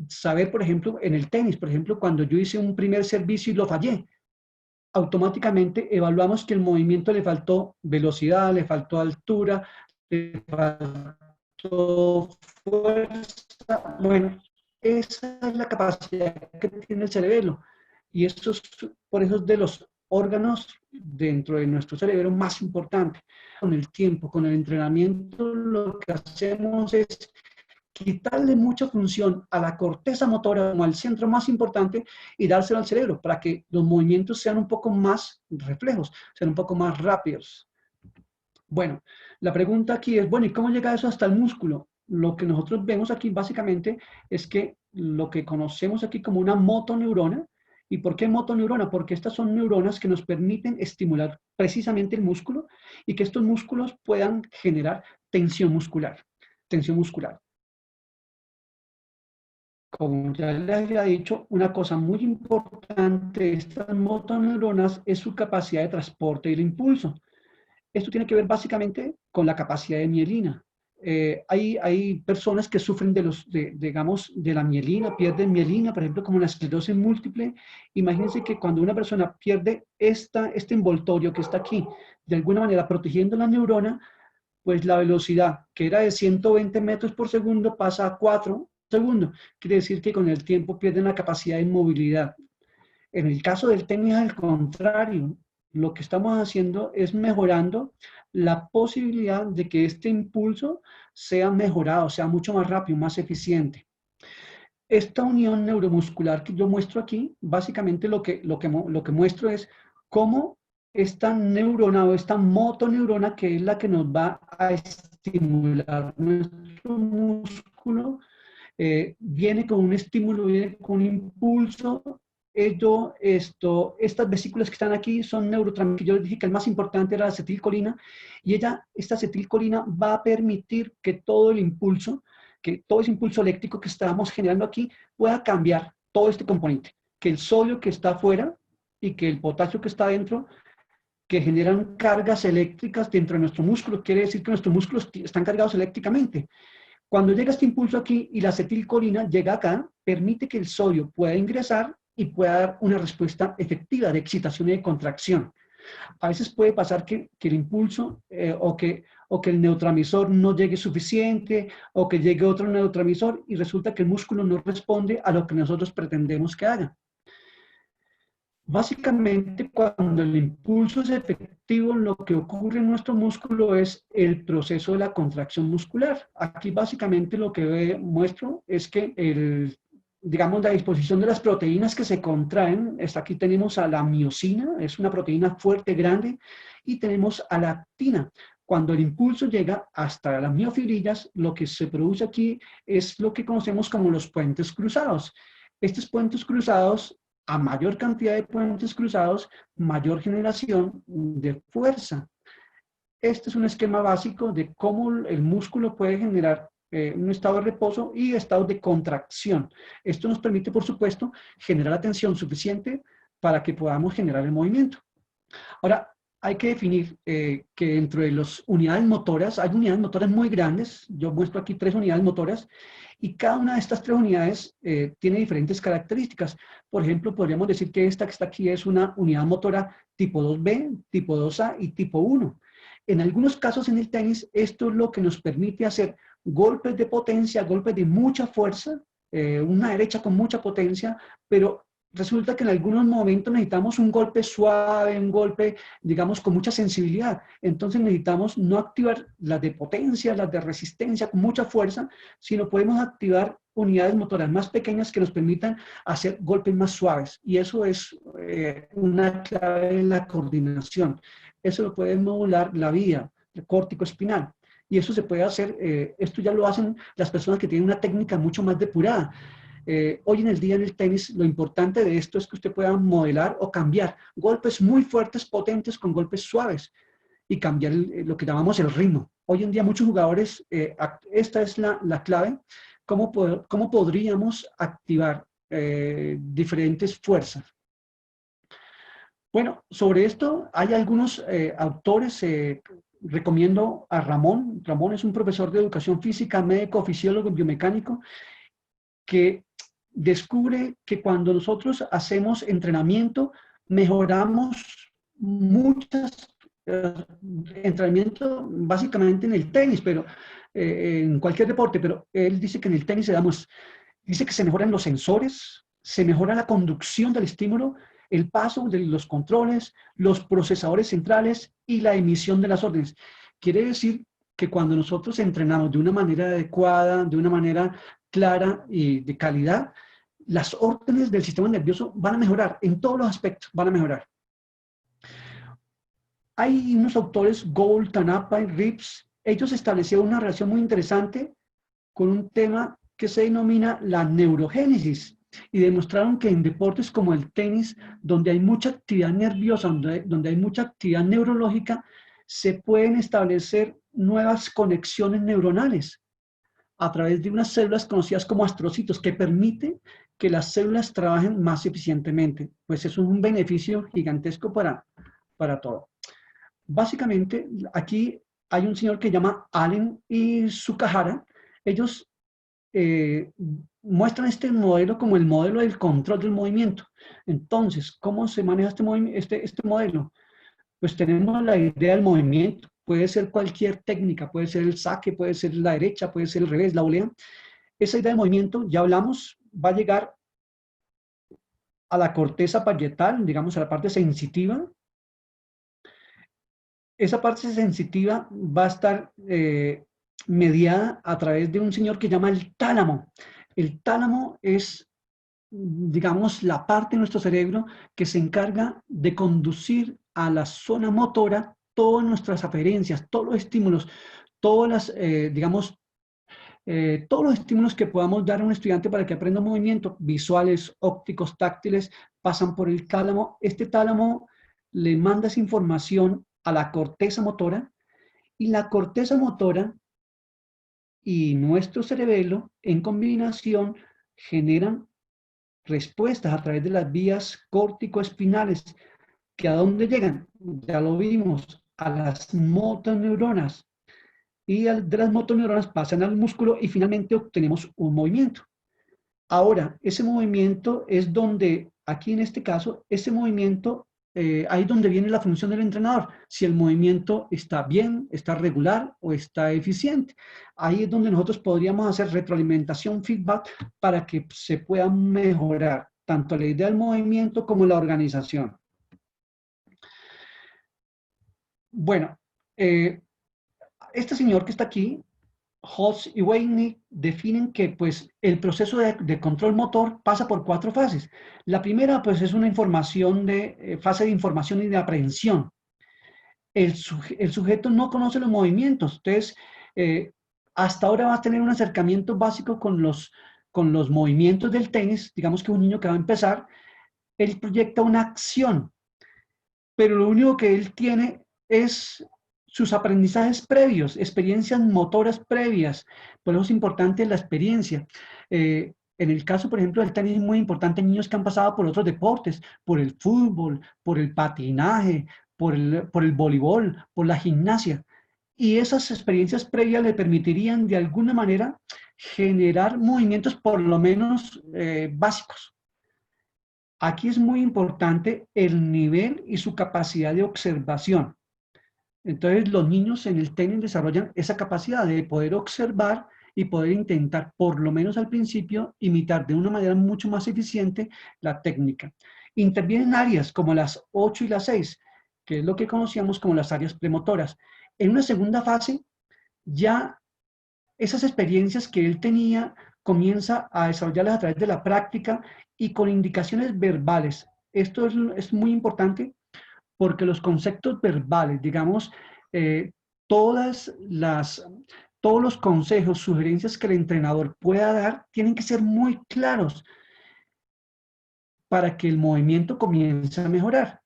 saber, por ejemplo, en el tenis, por ejemplo, cuando yo hice un primer servicio y lo fallé, automáticamente evaluamos que el movimiento le faltó velocidad, le faltó altura, le faltó fuerza. Bueno, esa es la capacidad que tiene el cerebelo. Y esto es, por eso es de los órganos dentro de nuestro cerebro más importante. Con el tiempo, con el entrenamiento, lo que hacemos es quitarle mucha función a la corteza motora como al centro más importante y dárselo al cerebro para que los movimientos sean un poco más reflejos, sean un poco más rápidos. Bueno, la pregunta aquí es, bueno, ¿y cómo llega eso hasta el músculo? Lo que nosotros vemos aquí básicamente es que lo que conocemos aquí como una motoneurona. ¿Y por qué motoneurona? Porque estas son neuronas que nos permiten estimular precisamente el músculo y que estos músculos puedan generar tensión muscular. Tensión muscular. Como ya les había dicho, una cosa muy importante de estas motoneuronas es su capacidad de transporte y de impulso. Esto tiene que ver básicamente con la capacidad de mielina. Hay personas que sufren digamos, de la mielina, pierden mielina, por ejemplo, como la esclerosis múltiple. Imagínense que cuando una persona pierde este envoltorio que está aquí, de alguna manera protegiendo la neurona, pues la velocidad que era de 120 metros por segundo pasa a 4 segundos. Quiere decir que con el tiempo pierden la capacidad de movilidad. En el caso del tenis, al contrario, lo que estamos haciendo es mejorando la posibilidad de que este impulso sea mejorado, sea mucho más rápido, más eficiente. Esta unión neuromuscular que yo muestro aquí, básicamente lo que muestro es cómo esta neurona o esta motoneurona, que es la que nos va a estimular nuestro músculo, viene con un estímulo, viene con un impulso. Estas vesículas que están aquí son neurotransmisores. Yo les dije que el más importante era la acetilcolina, y esta acetilcolina va a permitir que todo ese impulso eléctrico que estamos generando aquí pueda cambiar todo este componente, que el sodio que está afuera y que el potasio que está dentro, que generan cargas eléctricas dentro de nuestro músculo, quiere decir que nuestros músculos están cargados eléctricamente. Cuando llega este impulso aquí y la acetilcolina llega acá, permite que el sodio pueda ingresar y pueda dar una respuesta efectiva de excitación y de contracción. A veces puede pasar que el impulso o que o que el neurotransmisor no llegue suficiente, o que llegue otro neurotransmisor y resulta que el músculo no responde a lo que nosotros pretendemos que haga. Básicamente, cuando el impulso es efectivo, lo que ocurre en nuestro músculo es el proceso de la contracción muscular. Aquí básicamente lo que muestro es que digamos, la disposición de las proteínas que se contraen, aquí tenemos a la miosina, es una proteína fuerte, grande, y tenemos a la actina. Cuando el impulso llega hasta las miofibrillas, lo que se produce aquí es lo que conocemos como los puentes cruzados. Estos puentes cruzados, a mayor cantidad de puentes cruzados, mayor generación de fuerza. Este es un esquema básico de cómo el músculo puede generar un estado de reposo y estado de contracción. Esto nos permite, por supuesto, generar la tensión suficiente para que podamos generar el movimiento. Ahora, hay que definir que dentro de las unidades motoras, hay unidades motoras muy grandes. Yo muestro aquí 3 unidades motoras y cada una de estas 3 unidades tiene diferentes características. Por ejemplo, podríamos decir que esta que está aquí es una unidad motora tipo 2B, tipo 2A y tipo 1. En algunos casos en el tenis, esto es lo que nos permite hacer golpes de potencia, golpes de mucha fuerza, una derecha con mucha potencia, pero resulta que en algunos momentos necesitamos un golpe suave, un golpe, digamos, con mucha sensibilidad. Entonces necesitamos no activar las de potencia, las de resistencia con mucha fuerza, sino podemos activar unidades motoras más pequeñas que nos permitan hacer golpes más suaves. Y eso es una clave en la coordinación. Eso lo puede modular la vía córtico-espinal. Y eso se puede hacer, esto ya lo hacen las personas que tienen una técnica mucho más depurada. Hoy en el día en el tenis, lo importante de esto es que usted pueda modelar o cambiar golpes muy fuertes, potentes, con golpes suaves y cambiar lo que llamamos el ritmo. Hoy en día muchos jugadores, esta es la clave, cómo podríamos activar diferentes fuerzas. Bueno, sobre esto hay algunos autores, recomiendo a Ramón. Ramón es un profesor de educación física, médico, fisiólogo, biomecánico, que descubre que cuando nosotros hacemos entrenamiento, mejoramos muchas entrenamiento básicamente en el tenis, pero en cualquier deporte, pero él dice que en el tenis dice que se mejoran los sensores, se mejora la conducción del estímulo, el paso de los controles, los procesadores centrales y la emisión de las órdenes. Quiere decir que cuando nosotros entrenamos de una manera adecuada, de una manera clara y de calidad, las órdenes del sistema nervioso van a mejorar, en todos los aspectos van a mejorar. Hay unos autores, Gould, Tanapa y Rips, ellos establecieron una relación muy interesante con un tema que se denomina la neurogénesis y demostraron que en deportes como el tenis, donde hay mucha actividad nerviosa, donde hay mucha actividad neurológica, se pueden establecer nuevas conexiones neuronales a través de unas células conocidas como astrocitos, que permiten que las células trabajen más eficientemente. Pues eso es un beneficio gigantesco para todo. Básicamente, aquí hay un señor que se llama Allen y Sukahara. Ellos muestran este modelo como el modelo del control del movimiento. Entonces, ¿cómo se maneja este modelo? Pues tenemos la idea del movimiento. Puede ser cualquier técnica, puede ser el saque, puede ser la derecha, puede ser el revés, la volea. Esa idea de movimiento, ya hablamos, va a llegar a la corteza parietal, digamos a la parte sensitiva. Esa parte sensitiva va a estar mediada a través de un señor que llama el tálamo. El tálamo es, digamos, la parte de nuestro cerebro que se encarga de conducir a la zona motora todas nuestras aferencias, todos los estímulos, todas las, digamos, todos los estímulos que podamos dar a un estudiante para que aprenda movimiento, visuales, ópticos, táctiles, pasan por el tálamo. Este tálamo le manda esa información a la corteza motora y la corteza motora y nuestro cerebelo en combinación generan respuestas a través de las vías córtico-espinales, que a dónde llegan, ya lo vimos, a las motoneuronas, y de las motoneuronas pasan al músculo y finalmente obtenemos un movimiento. Ahora, ese movimiento es donde, aquí en este caso, ese movimiento ahí es donde viene la función del entrenador, si el movimiento está bien, está regular o está eficiente. Ahí es donde nosotros podríamos hacer retroalimentación, feedback, para que se pueda mejorar tanto la idea del movimiento como la organización. Bueno, este señor que está aquí, Holtz y Weinick, definen que pues, el proceso de control motor pasa por 4 fases. La primera pues, es una información fase de información y de aprehensión. El sujeto no conoce los movimientos, entonces hasta ahora va a tener un acercamiento básico con los movimientos del tenis. Digamos que un niño que va a empezar, él proyecta una acción, pero lo único que él tiene es sus aprendizajes previos, experiencias motoras previas. Por eso es importante la experiencia. En el caso, por ejemplo, del tenis es muy importante niños que han pasado por otros deportes, por el fútbol, por el patinaje, por el voleibol, por la gimnasia. Y esas experiencias previas le permitirían de alguna manera generar movimientos por lo menos básicos. Aquí es muy importante el nivel y su capacidad de observación. Entonces, los niños en el tenis desarrollan esa capacidad de poder observar y poder intentar, por lo menos al principio, imitar de una manera mucho más eficiente la técnica. Intervienen áreas como las 8 y las 6, que es lo que conocíamos como las áreas premotoras. En una segunda fase, ya esas experiencias que él tenía comienza a desarrollarlas a través de la práctica y con indicaciones verbales. Esto es muy importante porque los conceptos verbales, digamos, eh, todas las, todos los consejos, sugerencias que el entrenador pueda dar, tienen que ser muy claros para que el movimiento comience a mejorar.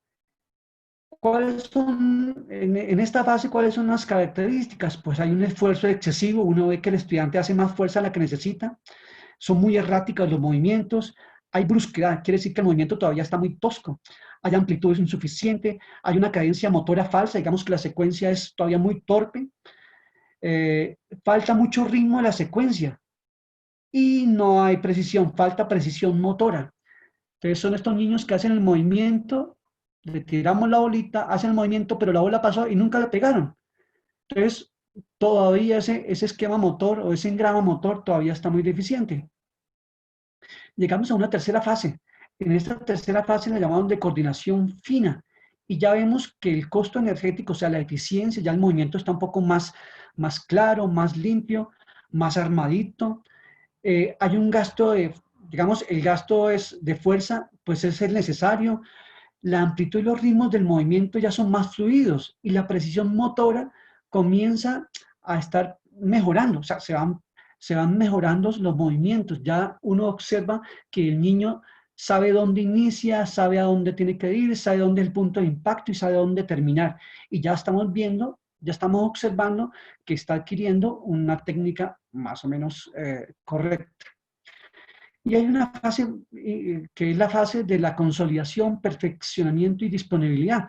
¿Cuáles son, en esta fase, cuáles son las características? Pues hay un esfuerzo excesivo, uno ve que el estudiante hace más fuerza de la que necesita, son muy erráticos los movimientos, hay brusquedad, quiere decir que el movimiento todavía está muy tosco, hay amplitud insuficiente, hay una cadencia motora falsa, digamos que la secuencia es todavía muy torpe, falta mucho ritmo de la secuencia y no hay precisión, falta precisión motora. Entonces son estos niños que hacen el movimiento, le tiramos la bolita, hacen el movimiento, pero la bola pasó y nunca le pegaron. Entonces todavía ese esquema motor o ese engrama motor todavía está muy deficiente. Llegamos a una tercera fase. En esta tercera fase la llamamos de coordinación fina y ya vemos que el costo energético, o sea, la eficiencia, ya el movimiento está un poco más claro, más limpio, más armadito. Hay un gasto digamos, el gasto es de fuerza, pues es el necesario. La amplitud y los ritmos del movimiento ya son más fluidos y la precisión motora comienza a estar mejorando, o sea, se van mejorando los movimientos. Ya uno observa que el niño sabe dónde inicia, sabe a dónde tiene que ir, sabe dónde es el punto de impacto y sabe dónde terminar. Y ya estamos viendo, ya estamos observando que está adquiriendo una técnica más o menos correcta. Y hay una fase que es la fase de la consolidación, perfeccionamiento y disponibilidad.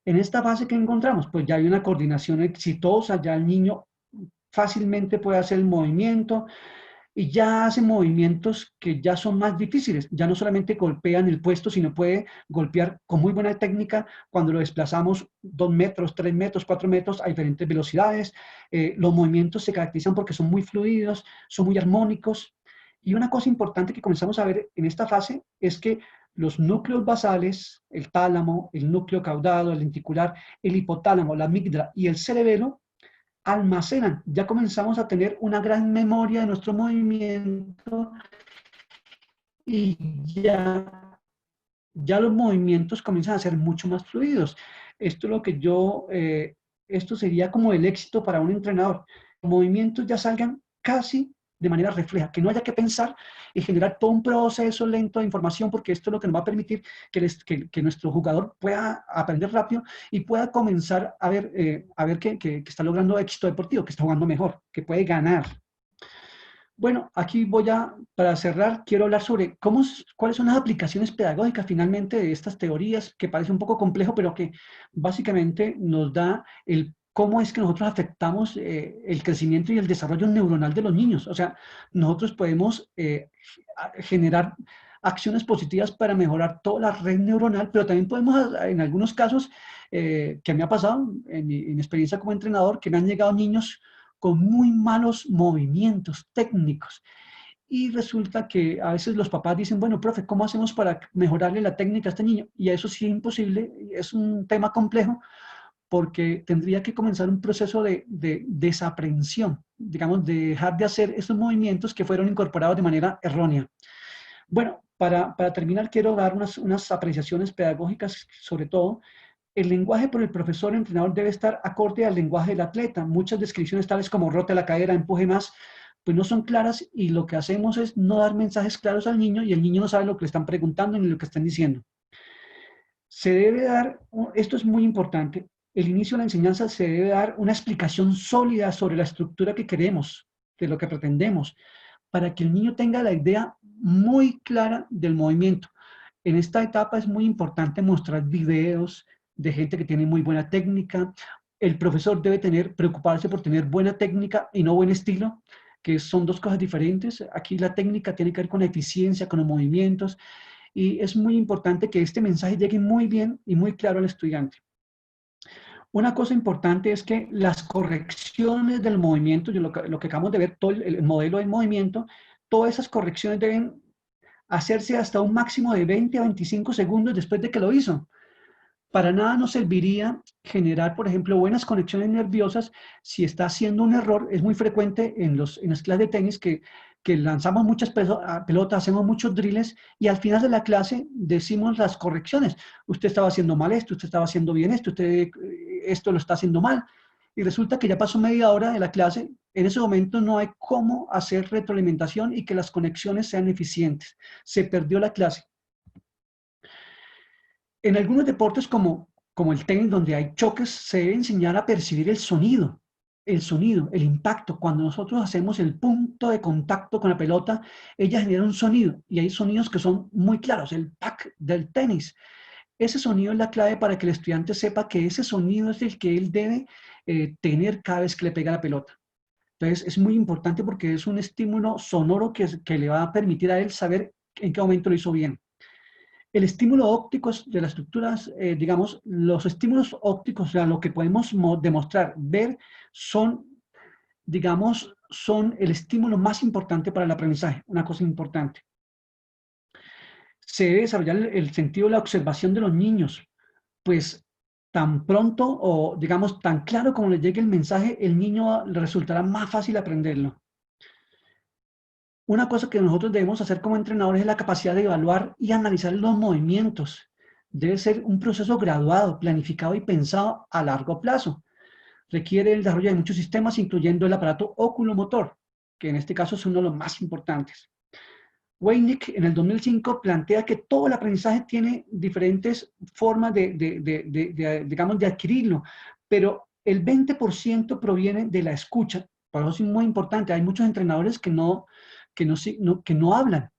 En esta fase que encontramos, pues ya hay una coordinación exitosa, ya el niño fácilmente puede hacer el movimiento y ya hace movimientos que ya son más difíciles. Ya no solamente golpea en el puesto, sino puede golpear con muy buena técnica cuando lo desplazamos 2 metros, 3 metros, 4 metros a diferentes velocidades. Los movimientos se caracterizan porque son muy fluidos, son muy armónicos. Y una cosa importante que comenzamos a ver en esta fase es que los núcleos basales, el tálamo, el núcleo caudado, el lenticular, el hipotálamo, la amígdala y el cerebelo almacenan. Ya comenzamos a tener una gran memoria de nuestro movimiento y ya los movimientos comienzan a ser mucho más fluidos. Esto es lo que esto sería como el éxito para un entrenador. Los movimientos ya salgan casi de manera refleja, que no haya que pensar y generar todo un proceso lento de información, porque esto es lo que nos va a permitir que nuestro jugador pueda aprender rápido y pueda comenzar a ver que está logrando éxito deportivo, que está jugando mejor, que puede ganar. Bueno, aquí para cerrar, quiero hablar sobre cuáles son las aplicaciones pedagógicas finalmente de estas teorías, que parece un poco complejo, pero que básicamente nos da cómo es que nosotros afectamos el crecimiento y el desarrollo neuronal de los niños. O sea, nosotros podemos generar acciones positivas para mejorar toda la red neuronal, pero también podemos, en algunos casos, que me ha pasado en mi experiencia como entrenador, que me han llegado niños con muy malos movimientos técnicos. Y resulta que a veces los papás dicen, bueno, profe, ¿cómo hacemos para mejorarle la técnica a este niño? Y eso sí es imposible, es un tema complejo, porque tendría que comenzar un proceso de desaprensión, digamos, de dejar de hacer esos movimientos que fueron incorporados de manera errónea. Bueno, para terminar, quiero dar unas apreciaciones pedagógicas, sobre todo. El lenguaje por el profesor entrenador debe estar acorde al lenguaje del atleta. Muchas descripciones tales como rote la cadera, empuje más, pues no son claras, y lo que hacemos es no dar mensajes claros al niño, y el niño no sabe lo que le están preguntando ni lo que están diciendo. Se debe dar, esto es muy importante, el inicio de la enseñanza se debe dar una explicación sólida sobre la estructura que queremos, de lo que pretendemos, para que el niño tenga la idea muy clara del movimiento. En esta etapa es muy importante mostrar videos de gente que tiene muy buena técnica. El profesor debe preocuparse por tener buena técnica y no buen estilo, que son dos cosas diferentes. Aquí la técnica tiene que ver con la eficiencia, con los movimientos, y es muy importante que este mensaje llegue muy bien y muy claro al estudiante. Una cosa importante es que las correcciones del movimiento, lo que acabamos de ver, todo el modelo del movimiento, todas esas correcciones deben hacerse hasta un máximo de 20 a 25 segundos después de que lo hizo. Para nada nos serviría generar, por ejemplo, buenas conexiones nerviosas si está haciendo un error. Es muy frecuente en las clases de tenis que lanzamos muchas pelotas, hacemos muchos drills, y al final de la clase decimos las correcciones. Usted estaba haciendo mal esto, usted estaba haciendo bien esto, usted esto lo está haciendo mal. Y resulta que ya pasó media hora de la clase. En ese momento no hay cómo hacer retroalimentación y que las conexiones sean eficientes. Se perdió la clase. En algunos deportes como el tenis, donde hay choques, se debe enseñar a percibir el sonido, el impacto. Cuando nosotros hacemos el punto de contacto con la pelota, ella genera un sonido, y hay sonidos que son muy claros, el pack del tenis. Ese sonido es la clave para que el estudiante sepa que ese sonido es el que él debe tener cada vez que le pega la pelota. Entonces es muy importante porque es un estímulo sonoro que le va a permitir a él saber en qué momento lo hizo bien. El estímulo óptico de las estructuras, digamos, los estímulos ópticos, o sea, lo que podemos demostrar, ver, son, digamos, son el estímulo más importante para el aprendizaje, una cosa importante. Se debe desarrollar el sentido de la observación de los niños, pues tan pronto o, digamos, tan claro como le llegue el mensaje, el niño le resultará más fácil aprenderlo. Una cosa que nosotros debemos hacer como entrenadores es la capacidad de evaluar y analizar los movimientos. Debe ser un proceso graduado, planificado y pensado a largo plazo. Requiere el desarrollo de muchos sistemas, incluyendo el aparato oculomotor, que en este caso es uno de los más importantes. Weinik en el 2005 plantea que todo el aprendizaje tiene diferentes formas digamos, de adquirirlo, pero el 20% proviene de la escucha. Por eso es muy importante. Hay muchos entrenadores que no hablan,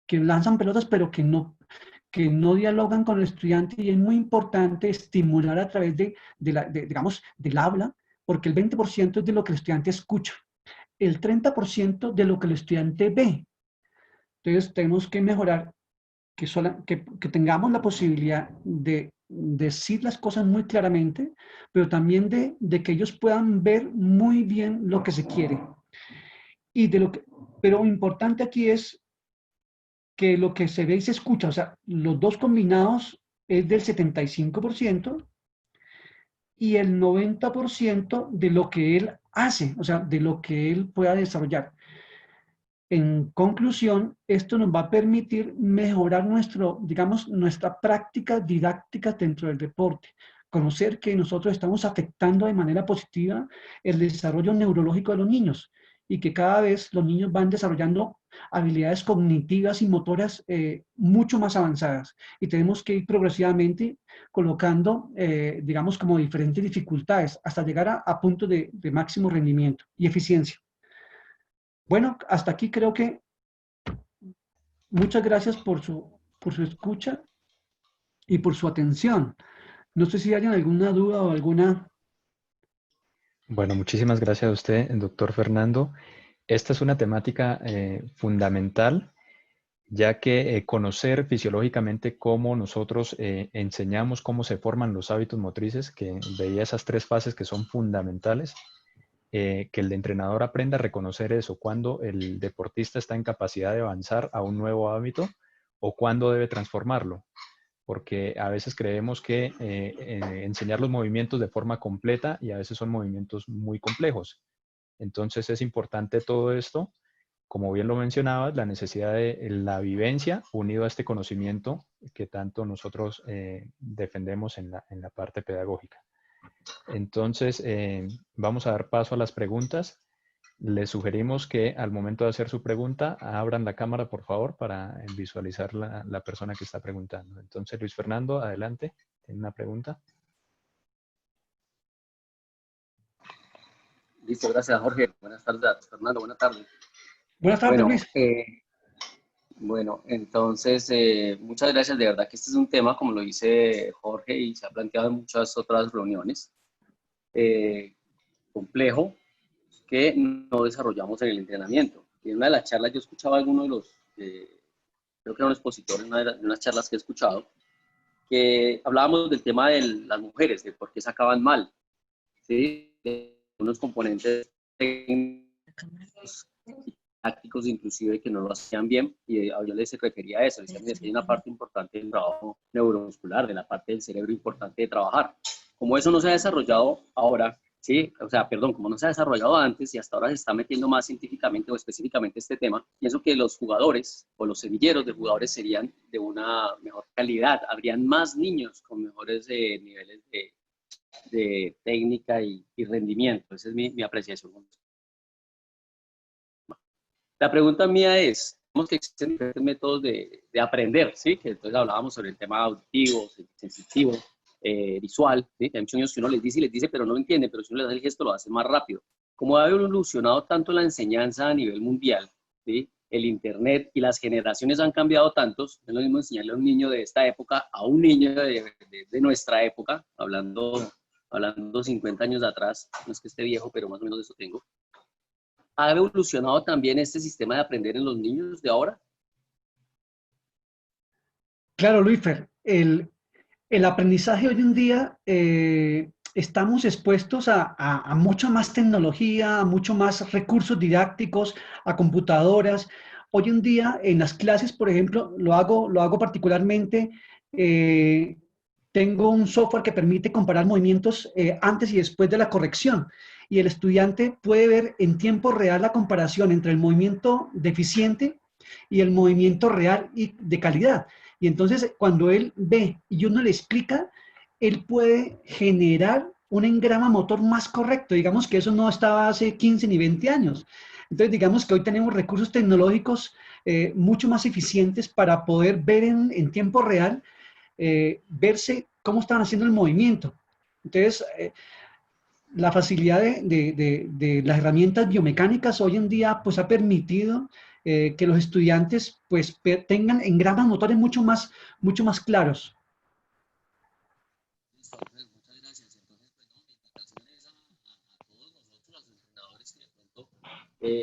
que lanzan pelotas, pero que no dialogan con el estudiante, y es muy importante estimular a través digamos, del habla, porque el 20% es de lo que el estudiante escucha, el 30% de lo que el estudiante ve. Entonces tenemos que mejorar que tengamos la posibilidad de decir las cosas muy claramente, pero también de que ellos puedan ver muy bien lo que se quiere. Pero lo importante aquí es que lo que se ve y se escucha, o sea, los dos combinados es del 75%, y el 90% de lo que él hace, o sea, de lo que él pueda desarrollar. En conclusión, esto nos va a permitir mejorar nuestra práctica didáctica dentro del deporte. Conocer que nosotros estamos afectando de manera positiva el desarrollo neurológico de los niños, y que cada vez los niños van desarrollando habilidades cognitivas y motoras mucho más avanzadas. Y tenemos que ir progresivamente colocando, digamos, como diferentes dificultades hasta llegar a puntos de máximo rendimiento y eficiencia. Bueno, hasta aquí creo que muchas gracias por su escucha y por su atención. No sé si hay alguna duda o alguna... Bueno, muchísimas gracias a usted, doctor Fernando. Esta es una temática fundamental ya que conocer fisiológicamente cómo nosotros enseñamos, cómo se forman los hábitos motrices, que veía esas 3 fases que son fundamentales, que el entrenador aprenda a reconocer eso, cuando el deportista está en capacidad de avanzar a un nuevo hábito o cuándo debe transformarlo. Porque a veces creemos que enseñar los movimientos de forma completa y a veces son movimientos muy complejos. Entonces es importante todo esto, como bien lo mencionabas, la necesidad de la vivencia unido a este conocimiento que tanto nosotros defendemos en la parte pedagógica. Entonces, vamos a dar paso a las preguntas. Les sugerimos que al momento de hacer su pregunta, abran la cámara, por favor, para visualizar la persona que está preguntando. Entonces, Luis Fernando, adelante. ¿Tiene una pregunta? Listo, gracias, Jorge. Buenas tardes, Fernando. Buenas tardes. Buenas tardes, Bueno, Luis. entonces, muchas gracias. De verdad que este es un tema, como lo dice Jorge, y se ha planteado en muchas otras reuniones, complejo, que no desarrollamos en el entrenamiento. Y en una de las charlas yo escuchaba a alguno de los, creo que era un expositor en una de unas charlas que he escuchado, que hablábamos del tema de las mujeres, de por qué sacaban mal, ¿sí? De unos componentes técnicos, tácticos inclusive, que no lo hacían bien, y yo les refería a eso, decían que hay una parte importante del trabajo neuromuscular, de la parte del cerebro importante de trabajar. Como eso no se ha desarrollado ahora, ¿sí? O sea, perdón, como no se ha desarrollado antes y hasta ahora se está metiendo más científicamente o específicamente este tema, pienso que los jugadores o los semilleros de jugadores serían de una mejor calidad, habrían más niños con mejores niveles de técnica y rendimiento. Esa es mi apreciación. La pregunta mía es, sabemos que existen diferentes métodos de aprender, ¿sí? Que entonces hablábamos sobre el tema auditivo, sensitivo, visual, ¿sí? Hay muchos niños que uno les dice, pero no lo entiende, pero si uno les da el gesto lo hace más rápido. Como ha evolucionado tanto la enseñanza a nivel mundial, ¿sí? El internet y las generaciones han cambiado tantos, es lo mismo enseñarle a un niño de esta época a un niño de nuestra época, hablando 50 años atrás, no es que esté viejo, pero más o menos eso tengo. ¿Ha evolucionado también este sistema de aprender en los niños de ahora? Claro, Luisfer, el aprendizaje hoy en día estamos expuestos a mucha más tecnología, a mucho más recursos didácticos, a computadoras. Hoy en día en las clases, por ejemplo, lo hago particularmente, eh, tengo un software que permite comparar movimientos antes y después de la corrección. Y el estudiante puede ver en tiempo real la comparación entre el movimiento deficiente y el movimiento real y de calidad. Y entonces, cuando él ve y uno le explica, él puede generar un engrama motor más correcto. Digamos que eso no estaba hace 15 ni 20 años. Entonces, digamos que hoy tenemos recursos tecnológicos mucho más eficientes para poder ver en tiempo real, verse cómo están haciendo el movimiento. Entonces, la facilidad de las herramientas biomecánicas hoy en día pues ha permitido que los estudiantes pues tengan engramas motores mucho más claros. Muchas gracias. Entonces, pues, no, mi invitación es a todos nosotros, los entrenadores, que de pronto,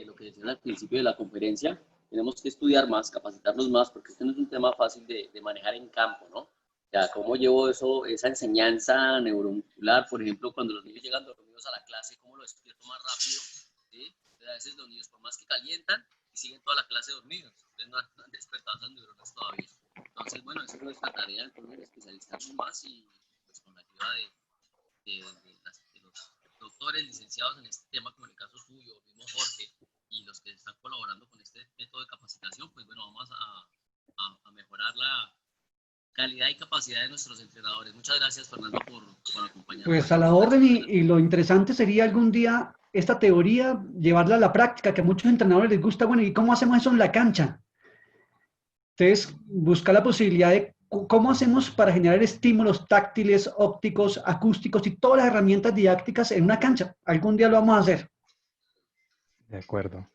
lo que decían al principio de la conferencia, tenemos que estudiar más, capacitarnos más, porque este no es un tema fácil de manejar en campo, ¿no? O sea, cómo llevo eso, esa enseñanza neuromuscular, por ejemplo, cuando los niños llegan dormidos a la clase, cómo lo despierto más rápido, ¿sí? Entonces, a veces los niños, por más que calientan, y siguen toda la clase dormidos, entonces no han despertado esas neuronas todavía. Entonces, bueno, esa es nuestra tarea, entonces, especializarnos más y pues con la ayuda de los doctores licenciados en este tema, como en el caso suyo, mismo Jorge, y los que están colaborando con este método de capacitación, pues bueno, vamos a mejorar la calidad y capacidad de nuestros entrenadores. Muchas gracias, Fernando, por acompañarnos. Pues a la orden y lo interesante sería algún día esta teoría llevarla a la práctica, que a muchos entrenadores les gusta, bueno, ¿y cómo hacemos eso en la cancha? Entonces, buscar la posibilidad de cómo hacemos para generar estímulos táctiles, ópticos, acústicos y todas las herramientas didácticas en una cancha. Algún día lo vamos a hacer. De acuerdo.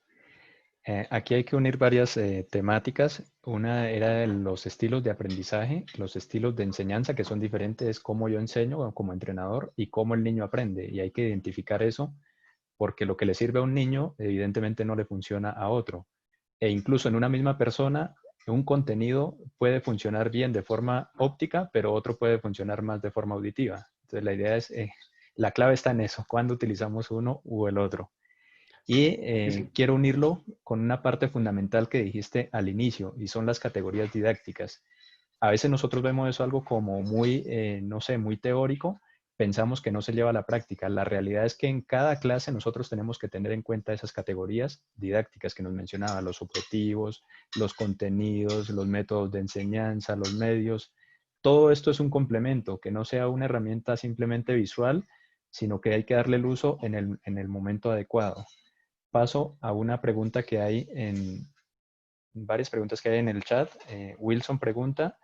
Aquí hay que unir varias temáticas. Una era los estilos de aprendizaje, los estilos de enseñanza, que son diferentes, cómo yo enseño como entrenador y cómo el niño aprende. Y hay que identificar eso, porque lo que le sirve a un niño, evidentemente no le funciona a otro. E incluso en una misma persona, un contenido puede funcionar bien de forma óptica, pero otro puede funcionar más de forma auditiva. Entonces la idea es, la clave está en eso, cuando utilizamos uno u el otro. Y quiero unirlo con una parte fundamental que dijiste al inicio, y son las categorías didácticas. A veces nosotros vemos eso algo como muy, no sé, muy teórico, pensamos que no se lleva a la práctica. La realidad es que en cada clase nosotros tenemos que tener en cuenta esas categorías didácticas que nos mencionaba, los objetivos, los contenidos, los métodos de enseñanza, los medios. Todo esto es un complemento, que no sea una herramienta simplemente visual, sino que hay que darle el uso en el momento adecuado. Paso a una pregunta que hay varias preguntas que hay en el chat. Wilson pregunta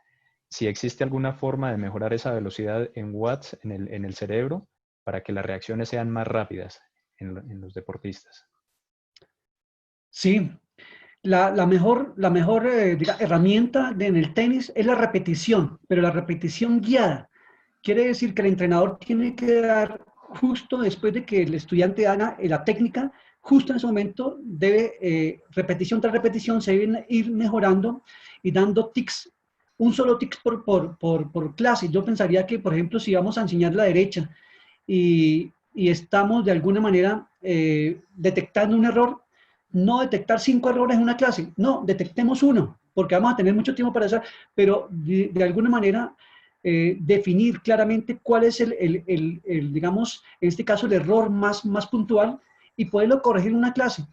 si existe alguna forma de mejorar esa velocidad en watts en el cerebro para que las reacciones sean más rápidas en los deportistas. Sí, la mejor herramienta en el tenis es la repetición, pero la repetición guiada. Quiere decir que el entrenador tiene que dar justo después de que el estudiante haga la técnica, justo en ese momento debe, repetición tras repetición, se deben ir mejorando y dando tics, un solo tics por clase. Yo pensaría que, por ejemplo, si vamos a enseñar la derecha y estamos de alguna manera detectando un error, no detectar 5 errores en una clase, no, detectemos uno, porque vamos a tener mucho tiempo para eso, pero de alguna manera definir claramente cuál es digamos, en este caso, el error más puntual y poderlo corregir en una clase.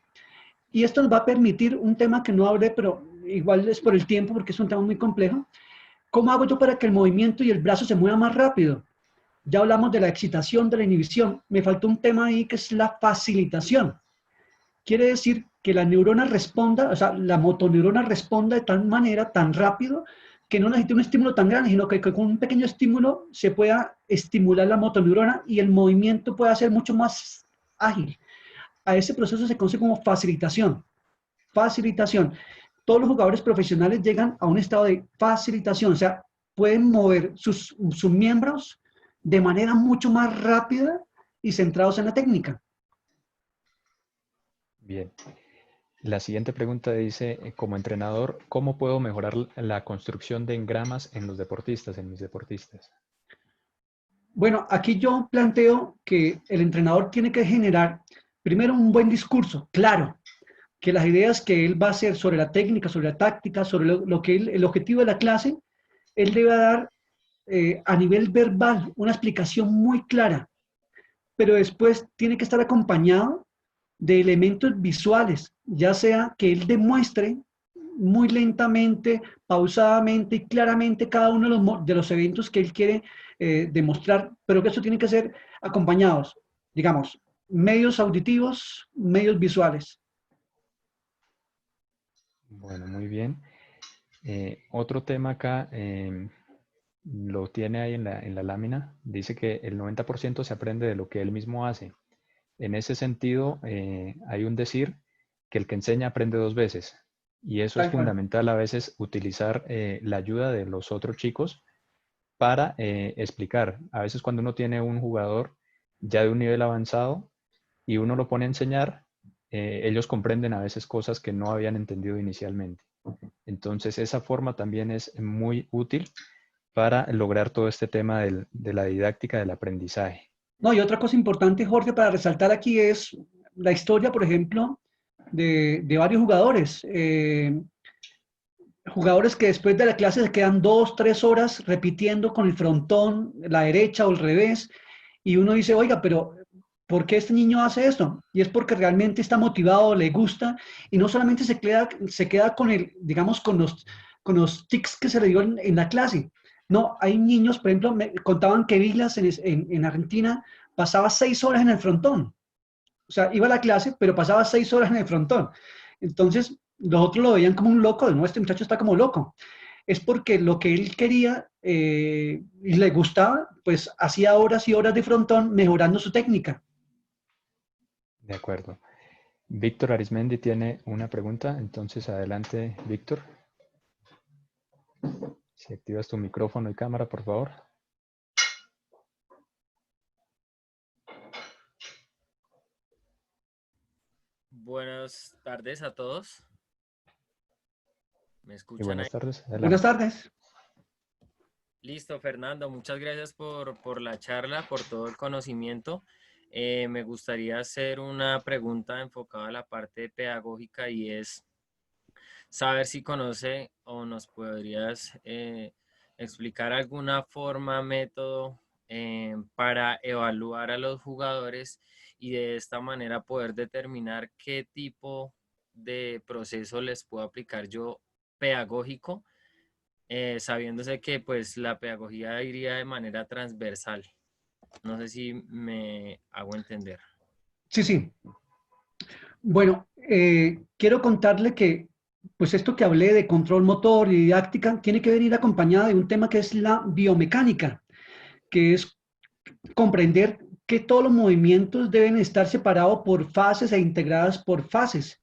Y esto nos va a permitir un tema que no hablé, pero igual es por el tiempo, porque es un tema muy complejo. ¿Cómo hago yo para que el movimiento y el brazo se mueva más rápido? Ya hablamos de la excitación, de la inhibición. Me faltó un tema ahí que es la facilitación. Quiere decir que la neurona responda, o sea, la motoneurona responda de tal manera, tan rápido, que no necesita un estímulo tan grande, sino que con un pequeño estímulo se pueda estimular la motoneurona y el movimiento pueda ser mucho más ágil. A ese proceso se conoce como facilitación. Facilitación. Todos los jugadores profesionales llegan a un estado de facilitación, o sea, pueden mover sus miembros de manera mucho más rápida y centrados en la técnica. Bien. La siguiente pregunta dice, como entrenador, ¿cómo puedo mejorar la construcción de engramas en los deportistas, en mis deportistas? Bueno, aquí yo planteo que el entrenador tiene que generar primero un buen discurso, claro, que las ideas que él va a hacer sobre la técnica, sobre la táctica, sobre lo que el objetivo de la clase, él debe dar a nivel verbal una explicación muy clara, pero después tiene que estar acompañado de elementos visuales, ya sea que él demuestre muy lentamente, pausadamente y claramente cada uno de los eventos que él quiere demostrar, pero que eso tiene que ser acompañados, digamos, medios auditivos, medios visuales. Bueno, muy bien. Otro tema acá, lo tiene ahí en la lámina, dice que el 90% se aprende de lo que él mismo hace. En ese sentido, hay un decir que el que enseña aprende 2 veces. Y eso es Tal cual. fundamental a veces utilizar la ayuda de los otros chicos para explicar. A veces cuando uno tiene un jugador ya de un nivel avanzado y uno lo pone a enseñar, ellos comprenden a veces cosas que no habían entendido inicialmente. Entonces esa forma también es muy útil para lograr todo este tema de la didáctica del aprendizaje. No, y otra cosa importante, Jorge, para resaltar aquí es la historia, por ejemplo, de varios jugadores. Jugadores que después de la clase se quedan 2, 3 horas repitiendo con el frontón, la derecha o el revés, y uno dice, oiga, pero ¿por qué este niño hace esto? Y es porque realmente está motivado, le gusta, y no solamente se queda con el, digamos, con los tics que se le dio en la clase. No, hay niños, por ejemplo, me contaban que Vilas en Argentina pasaba 6 horas en el frontón. O sea, iba a la clase, pero pasaba 6 horas en el frontón. Entonces, los otros lo veían como un loco, no, este muchacho está como loco. Es porque lo que él quería y le gustaba, pues hacía horas y horas de frontón mejorando su técnica. De acuerdo. Víctor Arismendi tiene una pregunta, entonces adelante, Víctor. Si activas tu micrófono y cámara, por favor. Buenas tardes a todos. ¿Me Y escuchan ahí? buenas tardes. Buenas Adelante. tardes. Listo, Fernando, muchas gracias por la charla, por todo el conocimiento. Me gustaría hacer una pregunta enfocada a la parte pedagógica y es saber si conoce o nos podrías explicar alguna forma, método para evaluar a los jugadores y de esta manera poder determinar qué tipo de proceso les puedo aplicar yo pedagógico, sabiéndose que pues la pedagogía iría de manera transversal. No sé si me hago entender. Sí, sí. Bueno, quiero contarle que, pues esto que hablé de control motor y didáctica tiene que venir acompañada de un tema que es la biomecánica, que es comprender que todos los movimientos deben estar separados por fases e integradas por fases.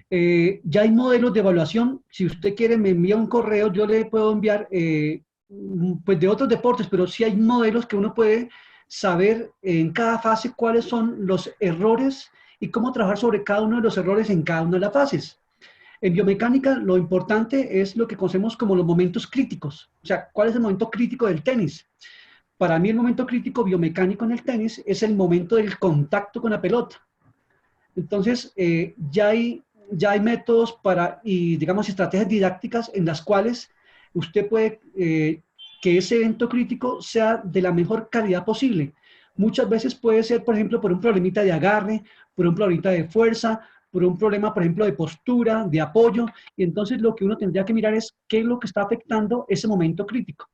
Ya hay modelos de evaluación. Si usted quiere, me envía un correo, yo le puedo enviar pues de otros deportes, pero sí hay modelos que uno puede saber en cada fase cuáles son los errores y cómo trabajar sobre cada uno de los errores en cada una de las fases. En biomecánica, lo importante es lo que conocemos como los momentos críticos. O sea, ¿cuál es el momento crítico del tenis? Para mí el momento crítico biomecánico en el tenis es el momento del contacto con la pelota. Entonces, ya hay métodos para, y digamos, estrategias didácticas en las cuales usted puede que ese evento crítico sea de la mejor calidad posible. Muchas veces puede ser, por ejemplo, por un problemita de agarre, por un problemita de fuerza, por un problema, por ejemplo, de postura, de apoyo. Y entonces lo que uno tendría que mirar es qué es lo que está afectando ese momento crítico.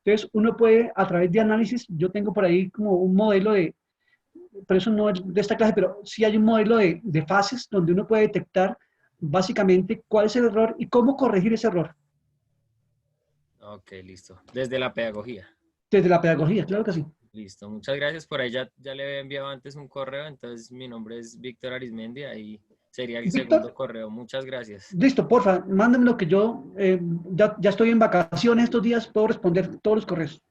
Entonces, uno puede, a través de análisis, yo tengo por ahí como un modelo pero eso no es de esta clase, pero sí hay un modelo de fases donde uno puede detectar básicamente cuál es el error y cómo corregir ese error. Ok, listo. Desde la pedagogía. Desde la pedagogía, claro que sí. Listo, muchas gracias. Por ahí ya le había enviado antes un correo, entonces mi nombre es Víctor Arismendi, ahí sería el Víctor, segundo correo. Muchas gracias. listo, porfa, mándame lo que yo ya estoy en vacaciones estos días, puedo responder todos los correos.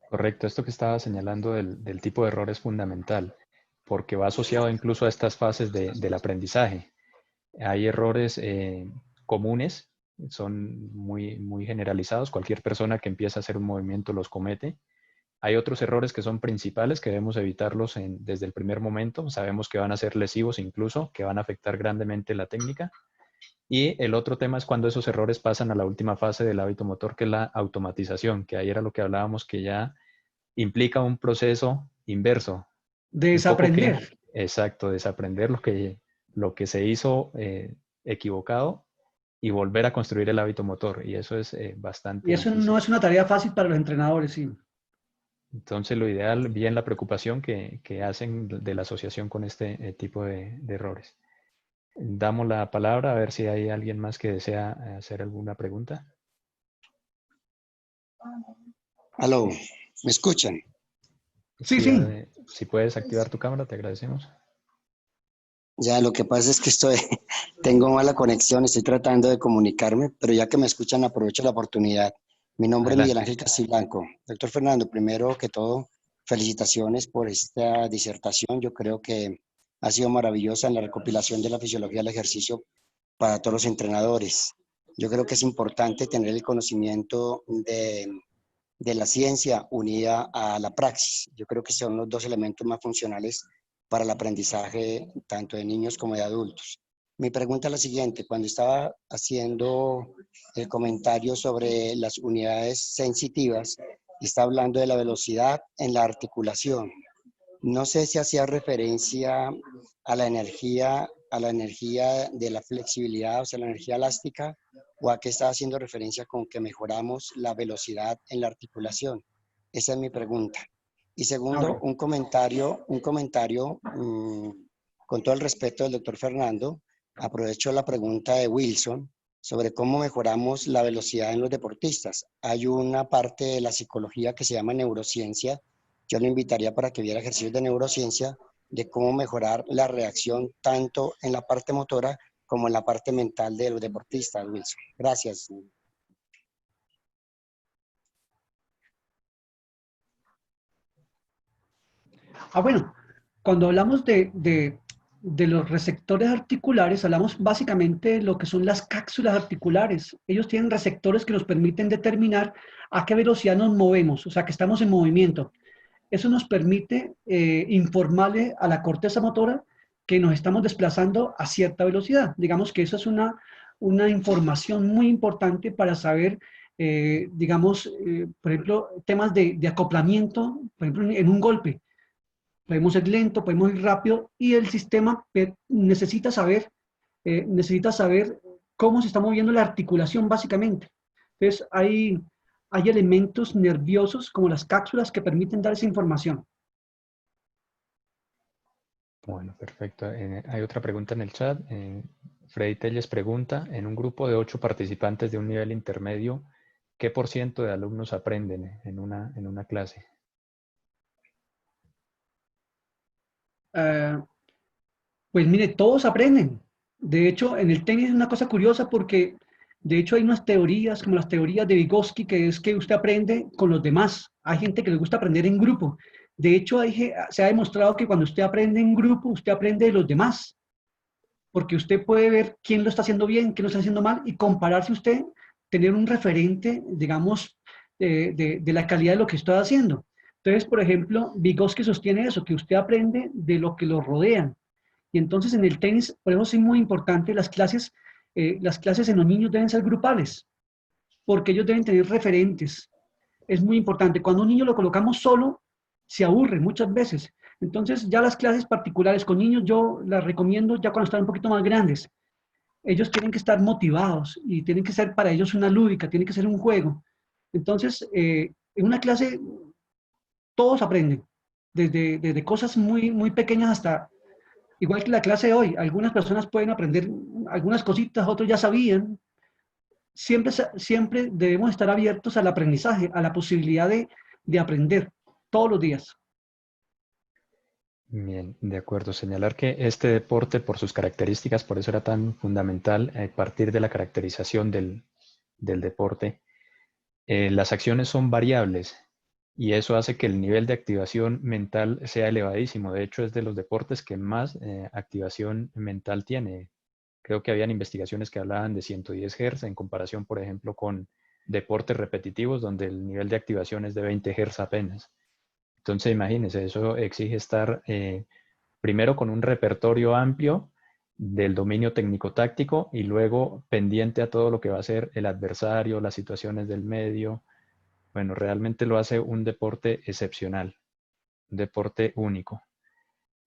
Correcto, esto que estaba señalando del tipo de error es fundamental, porque va asociado incluso a estas fases del aprendizaje. Hay errores comunes, son muy generalizados, cualquier persona que empieza a hacer un movimiento los comete. Hay otros errores que son principales, que debemos evitarlos desde el primer momento. Sabemos que van a ser lesivos incluso, que van a afectar grandemente la técnica. Y el otro tema es cuando esos errores pasan a la última fase del hábito motor, que es la automatización, que ahí era lo que hablábamos, que ya implica un proceso inverso, un poco que, Desaprender. exacto, desaprender lo que se hizo equivocado y volver a construir el hábito motor. Y eso es bastante Y eso difícil. no es una tarea fácil para los entrenadores, sí. Entonces, lo ideal, bien la preocupación que hacen de la asociación con este tipo de errores. Damos la palabra a ver si hay alguien más que desea hacer alguna pregunta. Aló, ¿me escuchan? Sí, Sí, sí. si puedes activar tu cámara, te agradecemos. Ya, lo que pasa es que tengo mala conexión, estoy tratando de comunicarme, pero ya que me escuchan, aprovecho la oportunidad. Mi nombre es Miguel Adelante. Ángel Castiblanco. Doctor Fernando, primero que todo, felicitaciones por esta disertación. Yo creo que ha sido maravillosa en la recopilación de la fisiología del ejercicio para todos los entrenadores. Yo creo que es importante tener el conocimiento de la ciencia unida a la praxis. Yo creo que son los dos elementos más funcionales para el aprendizaje tanto de niños como de adultos. Mi pregunta es la siguiente, cuando estaba haciendo el comentario sobre las unidades sensitivas, está hablando de la velocidad en la articulación. No sé si hacía referencia a la energía de la flexibilidad, o sea, la energía elástica, o a qué estaba haciendo referencia con que mejoramos la velocidad en la articulación. Esa es mi pregunta. Y Ah, segundo, bueno. un comentario con todo el respeto del doctor Fernando, aprovecho la pregunta de Wilson sobre cómo mejoramos la velocidad en los deportistas. Hay una parte de la psicología que se llama neurociencia. Yo le invitaría para que viera ejercicios de neurociencia de cómo mejorar la reacción tanto en la parte motora como en la parte mental de los deportistas, Wilson. Gracias. Bueno, cuando hablamos de los receptores articulares, hablamos básicamente de lo que son las cápsulas articulares. Ellos tienen receptores que nos permiten determinar a qué velocidad nos movemos, o sea, que estamos en movimiento. Eso nos permite informarle a la corteza motora que nos estamos desplazando a cierta velocidad. Digamos que eso es una información muy importante para saber, digamos, por ejemplo, temas de acoplamiento, por ejemplo, en un golpe. Podemos ir lento, podemos ir rápido y el sistema necesita saber cómo se está moviendo la articulación básicamente. Entonces, hay elementos nerviosos como las cápsulas que permiten dar esa información. Bueno, perfecto. Hay otra pregunta en el chat. Freddy Telles pregunta, en un grupo de 8 participantes de un nivel intermedio, ¿qué por ciento de alumnos aprenden en una clase? Pues mire, todos aprenden. De hecho, en el tenis es una cosa curiosa porque, de hecho, hay unas teorías como las teorías de Vygotsky, que es que usted aprende con los demás. Hay gente que le gusta aprender en grupo. De hecho, se ha demostrado que cuando usted aprende en grupo, usted aprende de los demás, porque usted puede ver quién lo está haciendo bien, quién lo está haciendo mal y compararse usted, tener un referente, digamos, de la calidad de lo que está haciendo. Entonces, por ejemplo, Vygotsky sostiene eso, que usted aprende de lo que lo rodean. Y entonces en el tenis, por eso es muy importante, las clases en los niños deben ser grupales, porque ellos deben tener referentes. Es muy importante. Cuando un niño lo colocamos solo, se aburre muchas veces. Entonces ya las clases particulares con niños yo las recomiendo ya cuando están un poquito más grandes. Ellos tienen que estar motivados y tienen que ser para ellos una lúdica, tiene que ser un juego. Entonces, en una clase todos aprenden, desde cosas muy pequeñas hasta, igual que la clase de hoy, algunas personas pueden aprender algunas cositas, otros ya sabían. Siempre debemos estar abiertos al aprendizaje, a la posibilidad de aprender todos los días. Bien, de acuerdo. Señalar que este deporte, por sus características, por eso era tan fundamental partir de la caracterización del deporte. Las acciones son variables y eso hace que el nivel de activación mental sea elevadísimo. De hecho, es de los deportes que más activación mental tiene. Creo que habían investigaciones que hablaban de 110 Hz en comparación, por ejemplo, con deportes repetitivos donde el nivel de activación es de 20 Hz apenas. Entonces, imagínense, eso exige estar primero con un repertorio amplio del dominio técnico-táctico y luego pendiente a todo lo que va a ser el adversario, las situaciones del medio. Bueno, realmente lo hace un deporte excepcional, un deporte único.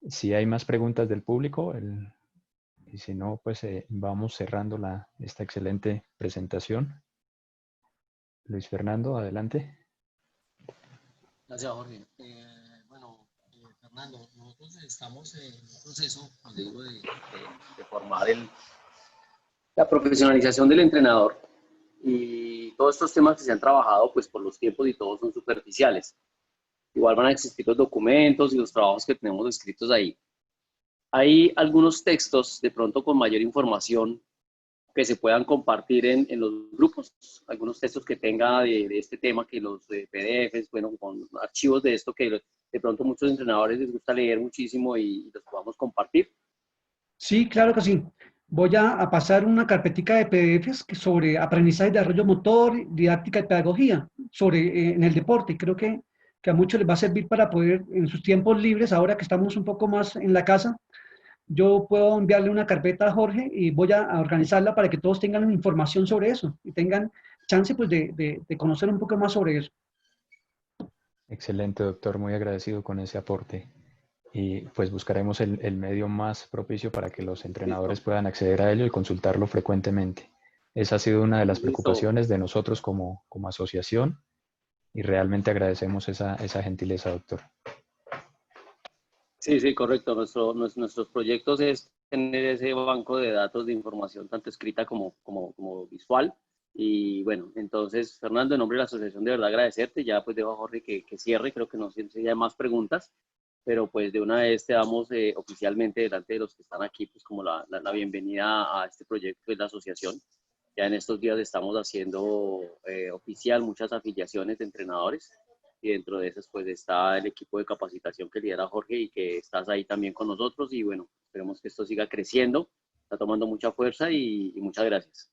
Si hay más preguntas del público, y si no, pues vamos cerrando esta excelente presentación. Luis Fernando, adelante. Gracias, Jorge. Fernando, nosotros estamos en un proceso, como digo, de formar la profesionalización del entrenador y todos estos temas que se han trabajado, pues por los tiempos y todos son superficiales. Igual van a existir los documentos y los trabajos que tenemos escritos ahí. Hay algunos textos de pronto con mayor información que se puedan compartir en los grupos, algunos textos que tenga de este tema, que los PDFs, bueno, con archivos de esto que de pronto muchos entrenadores les gusta leer muchísimo y los podamos compartir. Sí, claro que sí. Voy a pasar una carpetica de PDFs sobre aprendizaje y desarrollo motor, didáctica y pedagogía en el deporte. Creo que a muchos les va a servir para poder, en sus tiempos libres, ahora que estamos un poco más en la casa, yo puedo enviarle una carpeta a Jorge y voy a organizarla para que todos tengan información sobre eso y tengan chance pues, de conocer un poco más sobre eso. Excelente, doctor. Muy agradecido con ese aporte. Y pues buscaremos el medio más propicio para que los entrenadores puedan acceder a ello y consultarlo frecuentemente. Esa ha sido una de las preocupaciones de nosotros como asociación y realmente agradecemos esa gentileza, doctor. Sí, sí, correcto. Nuestros proyectos es tener ese banco de datos de información, tanto escrita como visual. Y bueno, entonces, Fernando, en nombre de la asociación, de verdad agradecerte. Ya pues dejo a Jorge que cierre, creo que no sé si hay más preguntas, pero pues de una vez te damos oficialmente delante de los que están aquí, pues como la bienvenida a este proyecto de la asociación. Ya en estos días estamos haciendo oficial muchas afiliaciones de entrenadores y dentro de esas pues está el equipo de capacitación que lidera Jorge y que estás ahí también con nosotros y bueno, esperemos que esto siga creciendo, está tomando mucha fuerza y muchas gracias.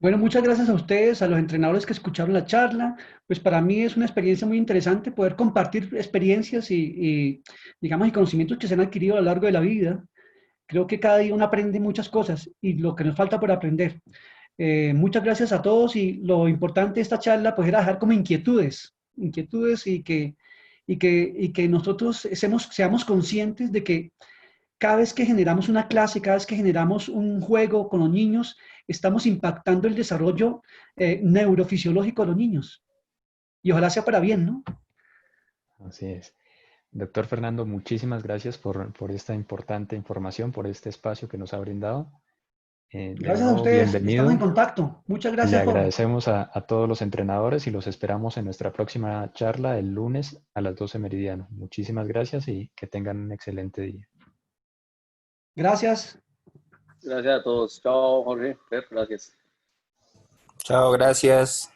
Bueno, muchas gracias a ustedes, a los entrenadores que escucharon la charla. Pues para mí es una experiencia muy interesante poder compartir experiencias digamos, y conocimientos que se han adquirido a lo largo de la vida. Creo que cada día uno aprende muchas cosas y lo que nos falta por aprender. Muchas gracias a todos y lo importante de esta charla pues era dejar como inquietudes y que nosotros seamos conscientes de que cada vez que generamos una clase, cada vez que generamos un juego con los niños, estamos impactando el desarrollo neurofisiológico de los niños. Y ojalá sea para bien, ¿no? Así es. Doctor Fernando, muchísimas gracias por esta importante información, por este espacio que nos ha brindado. De Gracias a nuevo, ustedes. Estamos en bienvenido. contacto. Muchas Le gracias, Jorge. agradecemos a todos los entrenadores y los esperamos en nuestra próxima charla el lunes a las 12 meridiano. Muchísimas gracias y que tengan un excelente día. Gracias. Gracias a todos. Chao, Jorge. Fer, gracias. Chao, gracias.